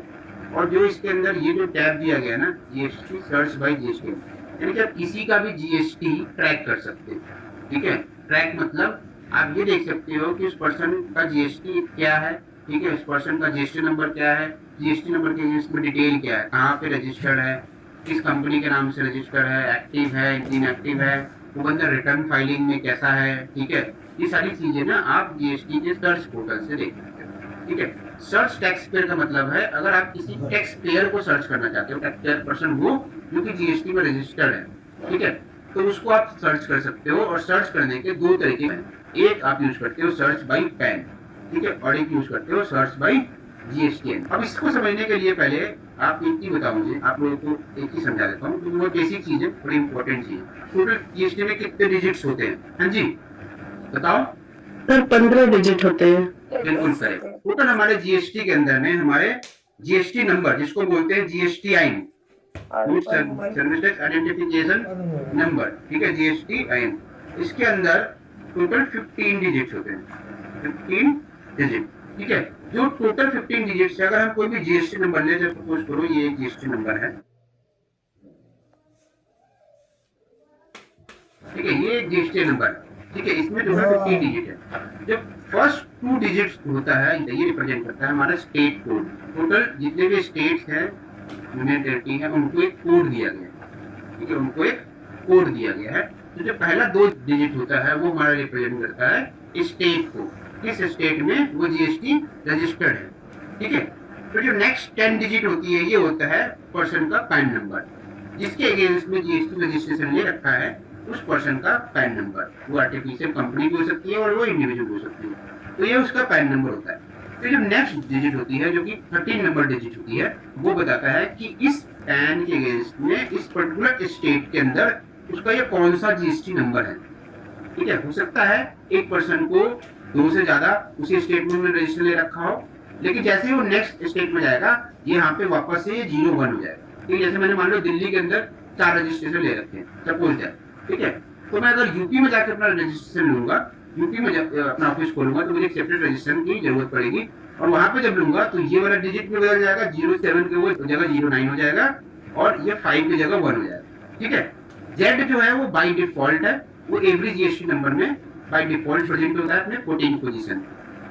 और जो इसके अंदर ये जो टैब दिया गया है ना, GST सर्च बाय GST, यानी कि आप किसी का भी GST ट्रैक कर सकते हैं, ठीक है, ट्रैक मतलब आप ये देख सकते हो कि उस पर्सन का GST क्या है, ठीक है, उस पर्सन का GST नंबर क्या है, GST नंबर के इसमें डिटेल क्या है, कहाँ पे रजिस्टर्ड है, किस कंपनी के नाम से रजिस्टर्ड है, एक्टिव है, इनएक्टिव है, वो बंदा रिटर्न फाइलिंग में कैसा है, ठीक है, ये सारी चीजें ना आप GST के सर्च पोर्टल से देख सकते हो, ठीक है। सर्च टैक्स पेयर का मतलब है अगर आप किसी टैक्स पेयर को सर्च करना चाहते हो, टैक्स पेयर पर्सन वो जो कि जीएसटी में रजिस्टर्ड है, ठीक है, तो उसको आप सर्च कर सकते हो। और सर्च करने के दो तरीके हैं, एक आप यूज करते हो सर्च बाई पैन, ठीक है, और एक यूज करते हो सर्च बाई जीएसटीएन। अब इसको समझने के लिए पहले आप एक ही बताओ, मुझे आप लोगों को एक ही समझा देता हूँ क्योंकि वो बेसिक चीज है, बड़ी इंपॉर्टेंट चीज है। टोटल जीएसटी में कितने डिजिट्स होते हैं? हाँ जी बताओ। सर 15 डिजिट होते हैं। बिल्कुल करेक्ट। टोटल हमारे जीएसटी के अंदर में हमारे जीएसटी नंबर जिसको बोलते हैं जीएसटी आइन, सर्विस टैक्स आइडेंटिफिकेशन नंबर, ठीक है, जीएसटी आइन, इसके अंदर टोटल 15 डिजिट्स होते हैं, 15 डिजिट, ठीक है। जो टोटल 15 डिजिट से अगर हम कोई भी जीएसटी नंबर ले, जब सपोज करो ये एक जीएसटी नंबर है, ठीक है, ये एक जीएसटी नंबर, ठीक है, इसमें जो है 15 डिजिट है। जब फर्स्ट 2 डिजिट्स होता है ये रिप्रेजेंट करता है हमारा स्टेट कोड। टोटल जितने भी स्टेट्स हैं, यूनियन टेरिटरी है, उनको एक कोड दिया गया है, ठीक है, उनको एक कोड दिया गया है। तो जो पहला 2 डिजिट होता है वो हमारा रिप्रेजेंट करता है स्टेट को, किस स्टेट में वो जीएसटी रजिस्टर्ड है, ठीक है। तो जो नेक्स्ट 10 डिजिट होती है ये होता है पर्सन का पैन नंबर, जिसके अगेंस्ट में जीएसटी रजिस्ट्रेशन ले रखा है उस पर्सन का पैन नंबर। वो आर्टिफिशियल कंपनी भी हो सकती है और वो इंडिविजुअल हो सकती है, तो ये उसका पैन नंबर होता है। तो जो नेक्स्ट डिजिट होती है जो कि 13 नंबर डिजिट होती है, वो बताता है कि इस पैन के अगेंस्ट में इस पर्टिकुलर स्टेट के अंदर उसका ये कौन सा जीएसटी नंबर है, ठीक है। हो सकता है एक पर्सन को 2 से ज्यादा उसी स्टेट में रजिस्टर ले रखा हो, लेकिन जैसे ही वो नेक्स्ट स्टेट में जाएगा ये यहाँ पे वापस से 0-1 हो जाएगा, ठीक है। जैसे मैंने मान लो दिल्ली के अंदर 4 रजिस्ट्रेशन ले रखे हैं सपोज दैट, ठीक है, तो मैं अगर यूपी में जाकर अपना रजिस्ट्रेशन लूंगा, यूपी में अपना ऑफिस खोलूंगा, तो मुझे एक सेपरेट रजिस्ट्रेशन की जरूरत पड़ेगी, और वहां पे जब लूंगा तो ये वाला डिजिट भी बदल जाएगा, 07 के वो जगह 09 हो जाएगा और ये 5 की जगह 1 हो जाएगा, ठीक है। जेड जो है वो बाई डिफॉल्ट है, वो एवरी जीएसटी नंबर में बाई डिफॉल्ट प्रेजेंट होता है अपने 14 पोजीशन,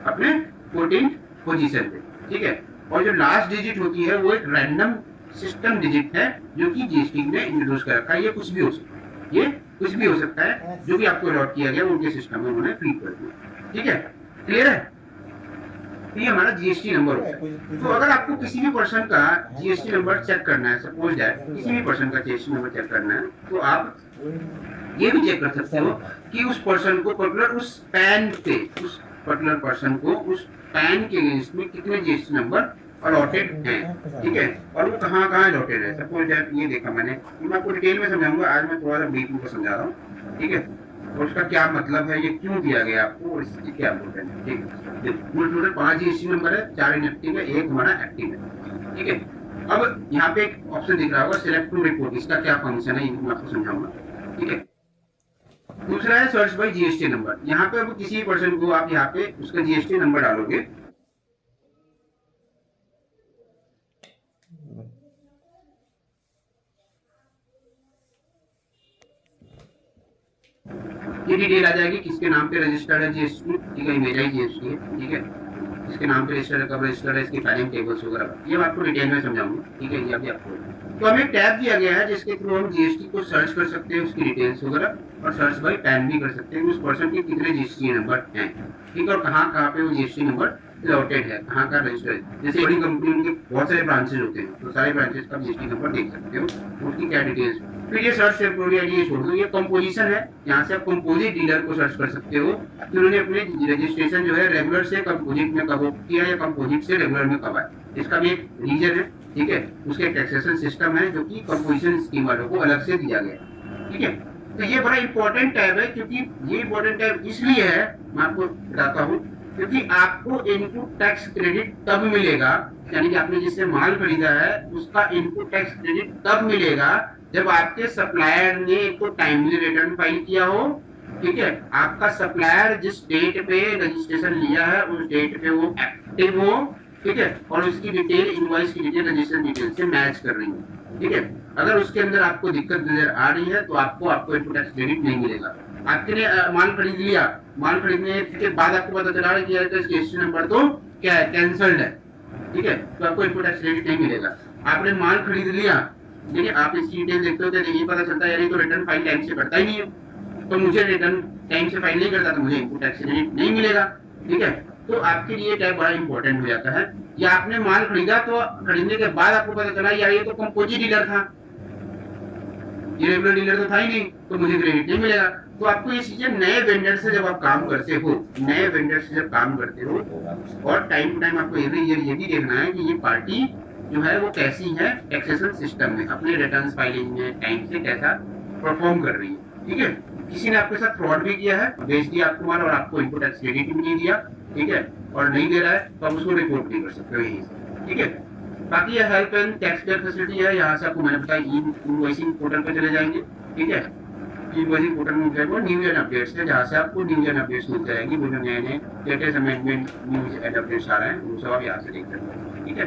अपने 14 पोजीशन पे, ठीक है। और जो लास्ट डिजिट होती है वो एक रैंडम सिस्टम डिजिट है जो कि जीएसटी ने इंट्रोड्यूस कर रखा है। ये कुछ भी हो सकता है, ये कुछ भी हो सकता है जो भी आपको अलॉट किया गया उनके सिस्टम में उन्होंने फीड कर दिया, ठीक है, क्लियर है। ये हमारा जीएसटी नंबर होता है। तो अगर आपको किसी भी पर्सन का जीएसटी नंबर चेक करना है, सपोज दैट किसी भी पर्सन का जीएसटी नंबर चेक करना है, तो आप ये भी चेक कर सकते हो कि उस पर्सन को पर्टिकुलर उस पैन पे, उस पर्टिकुलर पर्सन को उस पैन के अगेंस्ट में कितने जीएसटी नंबर अलॉटेड हैं, ठीक है, और वो कहाँ कहाँ अलॉटेड है। सपोज दैट ये देखा मैंने, मैं आपको डिटेल में समझाऊंगा, आज मैं थोड़ा सा ब्रीफ में समझा रहा हूँ, ठीक है, और उसका क्या मतलब है, ये क्यों दिया गया आपको और इसकी क्या इम्पोर्टेंस है, ठीक है। कुल टोटल 5 जीएसटी नंबर है, 4 इनएक्टिव है, 1 हमारा एक्टिव है, ठीक है। अब यहाँ पे एक ऑप्शन दिख रहा होगा सिलेक्ट टू रिपोर्ट, इसका क्या फंक्शन है ये मैं आपको समझाऊंगा, ठीक है। दूसरा है सर्च बाय जीएसटी नंबर। यहाँ पे अब किसी पर्सन को आप यहाँ पे उसका जीएसटी नंबर डालोगे, ये डिटेल आ जाएगी किसके नाम पे रजिस्टर्ड है जीएसटी, ठीक है, मेरा ही जीएसटी है, ठीक है, इसके नाम पे रजिस्टर्ड है, कब रजिस्टर्ड है, इसकी फाइलिंग टेबल्स वगैरह ये मैं आपको डिटेल में समझाऊंगा, ठीक है। ये अभी आपको तो हमें टैब दिया गया है जिसके थ्रू हम जीएसटी को सर्च कर सकते हैं, उसकी डिटेल्स वगैरह, और सर्च बाय पैन भी कर सकते हैं उस पर्सन के कितने जीएसटी नंबर हैं, ठीक है, और कहाँ कहाँ पे वो जीएसटी नंबर अलॉटेड है, कहाँ का रजिस्टर है। जैसे बड़ी कंपनी के बहुत सारे ब्रांचेज होते हैं, तो सारे ब्रांचेज का जीएसटी नंबर देख सकते हो, उसकी क्या डिटेल्स। फिर ये सर्च ये छोड़ दो, ये कंपोजिशन है, यहाँ से आप कंपोजिट डीलर को सर्च कर सकते हो कि उन्होंने अपने रजिस्ट्रेशन जो है रेगुलर से कंपोजिट में कब किया या कंपोजिट से रेगुलर में कब आया, इसका भी एक रीजन है, ठीक है। उसके टैक्सेशन सिस्टम है जो कि कंपोजिशन स्कीम वालों को अलग से दिया गया, ठीक है। तो ये बड़ा इंपॉर्टेंट टैब है, क्योंकि ये इंपॉर्टेंट टैब इसलिए है, मैं आपको बताता हूँ, क्योंकि आपको इनपुट टैक्स क्रेडिट तब मिलेगा, यानी कि आपने जिससे माल खरीदा है उसका इनपुट टैक्स क्रेडिट तब मिलेगा जब आपके सप्लायर ने एक टाइमली रिटर्न फाइल किया हो, ठीक है। आपका सप्लायर जिस डेट पे रजिस्ट्रेशन लिया है उस डेट पे वो एक्टिव हो, ठीक है, और उसकी डिटेल इनवॉइस की डिटेल रजिस्ट्रेशन डिटेल से मैच कर रही है, ठीक है। अगर उसके अंदर आपको दिक्कत नजर आ रही है तो आपको इनपुट टैक्स क्रेडिट नहीं मिलेगा। आपने माल खरीद लिया, माल खरीदने के बाद आपको पता चला कि यार रजिस्ट्रेशन नंबर तो क्या है, कैंसल्ड है, ठीक है, तो आपको इनपुट टैक्स क्रेडिट नहीं मिलेगा। आपने माल खरीद लिया, देखिए आप इसकी डिटेल देखते हो तो ये पता चलता है यार तो रिटर्न फाइल टाइम से करता ही नहीं है, तो मुझे रिटर्न टाइम से फाइल नहीं करता तो मुझे इनपुट टैक्स क्रेडिट नहीं मिलेगा, ठीक है। तो आपके लिए टैग बड़ा इंपॉर्टेंट हो जाता है। या आपने माल खरीदा तो खरीदने के बाद आपको पता चला यार ये तो कंपोजिट डीलर था, ये रेगुलर डीलर तो था ही नहीं, तो मुझे क्रेडिट नहीं मिलेगा। तो आपको ये चीजें नए वेंडर से जब आप काम करते हो, नए वेंडर से जब काम करते हो, और टाइम टू टाइम आपको एवरी ईयर ये भी देखना है कि ये पार्टी जो है वो कैसी है टैक्सेशन सिस्टम में, अपने रिटर्न फाइलिंग में टाइम से कैसा परफॉर्म कर रही है। ठीक है, किसी ने आपके साथ फ्रॉड भी किया है, बेच दिया आपको माल और आपको इनपुट टैक्स क्रेडिट भी नहीं दिया, ठीक है, और नहीं दे रहा है, तो आप उसको रिपोर्ट नहीं कर सकते हो यहीं से। ठीक है, बाकी ये help and tax payer facility है, यहाँ से आपको मैंने बताया इनवॉइसिंग पोर्टल पे चले जाएंगे। ठीक है, इनवॉइसिंग पोर्टल में जाएंगे, न्यू ईयर अपडेट्स है, जहाँ से आपको न्यू ईयर अपडेट्स मिल जाएगी, वो जो नए नए latest amendment news and updates आ रहे हैं वो सब आप यहाँ से देख सकते हैं। ठीक है,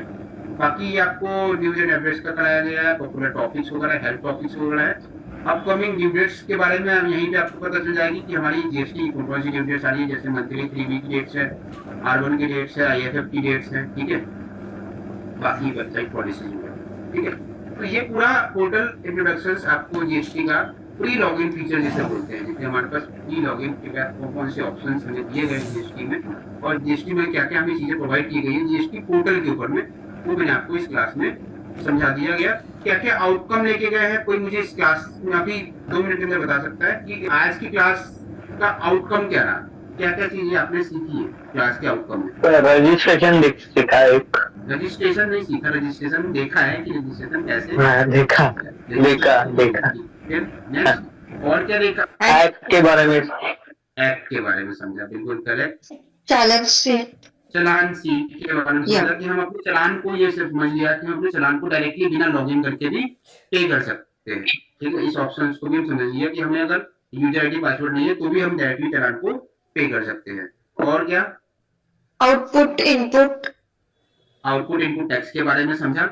बाकी आपको न्यू ईयर अपडेट्स का कराया गया है, पॉपुलर टॉपिक्स वगैरह, हेल्थ टॉपिक्स वगैरह है। अपकमिंग ड्यू डेट्स के बारे में यहीं पे आपको पता चल जाएगी कि हमारी जीएसटी कौन सी ड्यू डेट्स आ रही है, जैसे मंथली 3 वीक डेट्स है, R1 की डेट्स है, IFF की डेट्स है। ठीक है, बाकी वेबसाइट पॉलिसी है। ठीक है, तो ये पूरा पोर्टल इंट्रोडक्शंस आपको जीएसटी का प्री लॉगिन फीचर जिसे बोलते हैं, जिसमें हमारे पास प्री लॉगिन के बाद कौन से ऑप्शंस हमें दिए गए जीएसटी में, और जीएसटी में क्या क्या हमें चीजें प्रोवाइड की गई है जीएसटी पोर्टल के ऊपर में, वो मैंने आपको इस क्लास में समझा दिया गया। क्या क्या आउटकम लेके गए हैं, कोई मुझे इस क्लास में अभी 2 मिनट के अंदर बता सकता है कि आज की क्लास का आउटकम क्या रहा, क्या क्या चीजें आपने सीखी है क्लास के आउटकम में? रजिस्ट्रेशन सीखा एक। रजिस्ट्रेशन नहीं सीखा, रजिस्ट्रेशन देखा है कि रजिस्ट्रेशन कैसे देखा। फिर नेक्स्ट और क्या देखा? एक्ट के बारे में। एक्ट के बारे में समझा, बिल्कुल करेक्ट। चालक से चलान सीट के बारे में समझा कि हम अपने चलान को, ये सिर्फ समझ लिया कि हम अपने चलान को डायरेक्टली बिना लॉगिन करके भी पे कर सकते हैं। ठीक है, इस ऑप्शन को भी हम समझ लिया कि हमें अगर यूजर आईडी पासवर्ड नहीं है तो भी हम डायरेक्टली चलान को पे कर सकते हैं। और क्या? आउटपुट इनपुट इनपुट टैक्स के बारे में समझा,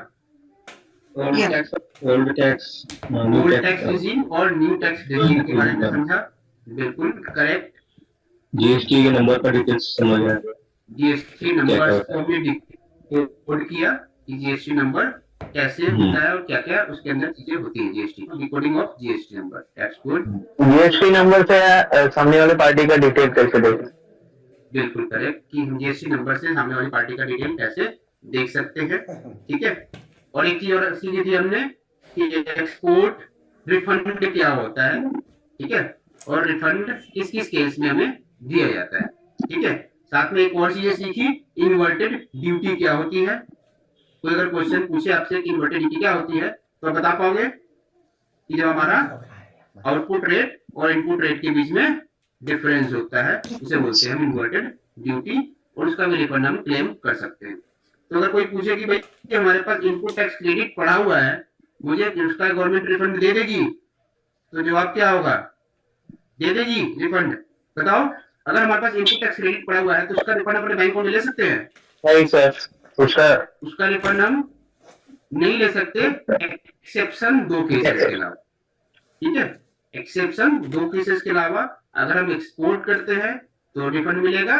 old tax old tax regime और न्यू टैक्स रेजिम के बारे में समझा, बिल्कुल करेक्ट। जीएसटी के नंबर का डिटेल्स समझ आया। जीएसटी नंबर को भी डिकोड किया कि जीएसटी नंबर कैसे होता है और क्या क्या उसके अंदर चीजें होती है। GST decoding of GST number, that's good. GST number से सामने वाले पार्टी का डिटेल कैसे देखें? बिल्कुल करेक्ट कि हम जीएसटी नंबर से सामने वाली पार्टी का डिटेल कैसे देख सकते हैं। ठीक है, और एक चीज और सीखी थी हमने कि एक्सपोर्ट रिफंड क्या होता है। ठीक है, और रिफंड किस किस केस में हमें दिया जाता है। ठीक है, साथ में एक और चीजें सीखी, इन्वर्टेड ड्यूटी क्या होती है। कोई अगर क्वेश्चन पूछे आपसे कि इन्वर्टेड ड्यूटी क्या होती है तो बता पाओगे कि जब हमारा आउटपुट रेट और इनपुट रेट के बीच में डिफरेंस होता है उसे बोलते हैं हम इन्वर्टेड ड्यूटी, और उसका भी रिफंड हम क्लेम कर सकते हैं। तो अगर कोई पूछे कि भाई कि हमारे पास इनपुट टैक्स क्रेडिट पड़ा हुआ है, मुझे उसका गवर्नमेंट रिफंड दे देगी, तो जवाब क्या होगा? दे देगी रिफंड। बताओ, अगर हमारे पास इनपुट टैक्स क्रेडिट पड़ा हुआ है तो उसका रिफंड अपने बैंक अकाउंट में ले सकते हैं? नहीं सर, उसका रिफंड हम नहीं ले सकते, एक्सेप्शन 2 केसेस के अलावा। ठीक है, एक्सेप्शन 2 केसेस के अलावा अगर हम एक्सपोर्ट करते हैं तो रिफंड मिलेगा,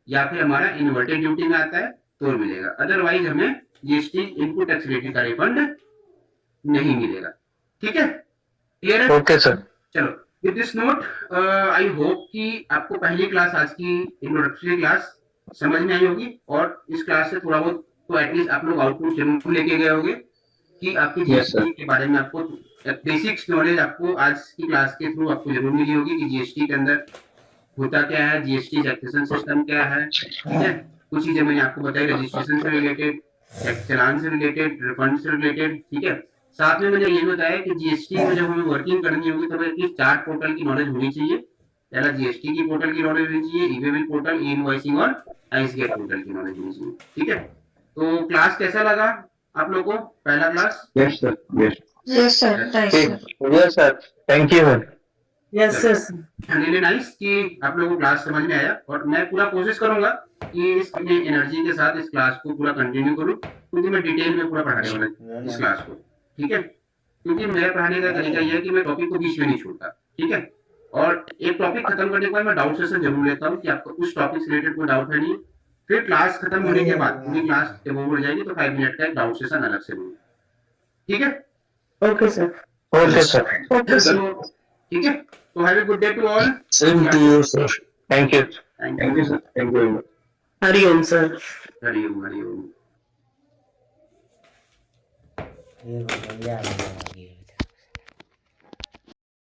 या फिर हमारा इन्वर्टेड ड्यूटी में आता है तो मिलेगा, अदरवाइज हमें जीएसटी इनपुट टैक्स क्रेडिट का रिफंड नहीं मिलेगा। ठीक है, क्लियर है? Okay sir. चलो, with this note I hope कि आपको पहली क्लास, आज की इंट्रोडक्टरी क्लास समझ में आई होगी, और इस क्लास से थोड़ा बहुत तो एटलीस्ट आप लोग आउटपुट जरूर लेके गए होंगे कि आपकी जीएसटी के बारे में आपको बेसिक्स नॉलेज आपको आज की क्लास के थ्रू आपको जरूर मिली होगी कि जीएसटी के अंदर होता क्या है, जीएसटी टैक्सेशन सिस्टम क्या है। ठीक है, कुछ चीजें मैंने आपको बताई रजिस्ट्रेशन से रिलेटेड, चलान से रिलेटेड, रिफंड से रिलेटेड। ठीक है, साथ में मैंने ये बताया कि जीएसटी में जब हमें वर्किंग करनी होगी तो एटलीस्ट 4 पोर्टल की नॉलेज होनी चाहिए। पहला जीएसटी की पोर्टल की नॉलेज होनी चाहिए, ई बिल पोर्टल, ई इनवॉइसिंग और आईसीएट पोर्टल की नॉलेज होनी चाहिए। ठीक है, तो क्लास कैसा लगा आप लोगों को, पहला class? Yes sir, yes yes sir, nice sir. Yes sir, thank you sir. Yes sir. Really nice कि आप लोगों को क्लास समझ में आया, और मैं पूरा कोशिश करूंगा कि इस अपने एनर्जी के साथ इस क्लास को पूरा कंटिन्यू करूं, क्योंकि मैं डिटेल में पूरा पढ़ाने वाला हूं इस क्लास को। ठीक है, क्योंकि मेरा पढ़ाने का तरीका यह है कि मैं टॉपिक को बीच में नहीं छोड़ता। ठीक है, और एक टॉपिक खत्म करने के बाद मैं डाउट सेशन जरूर लेता हूँ कि आपको उस टॉपिक से रिलेटेड कोई डाउट है नहीं, फिर क्लास खत्म होने के बाद पूरी क्लास जब ओवर हो जाएगी तो 5 मिनट का एक डाउट सेशन अलग से लूंगा। ठीक है, ओके सर। ओके सर, ठीक है, तो have a good day to all. Same to you sir. Thank you. Thank thank you. You sir, thank you very much. Hariom sir. Hariom Hariom. ये बढ़िया लग रहा है ये।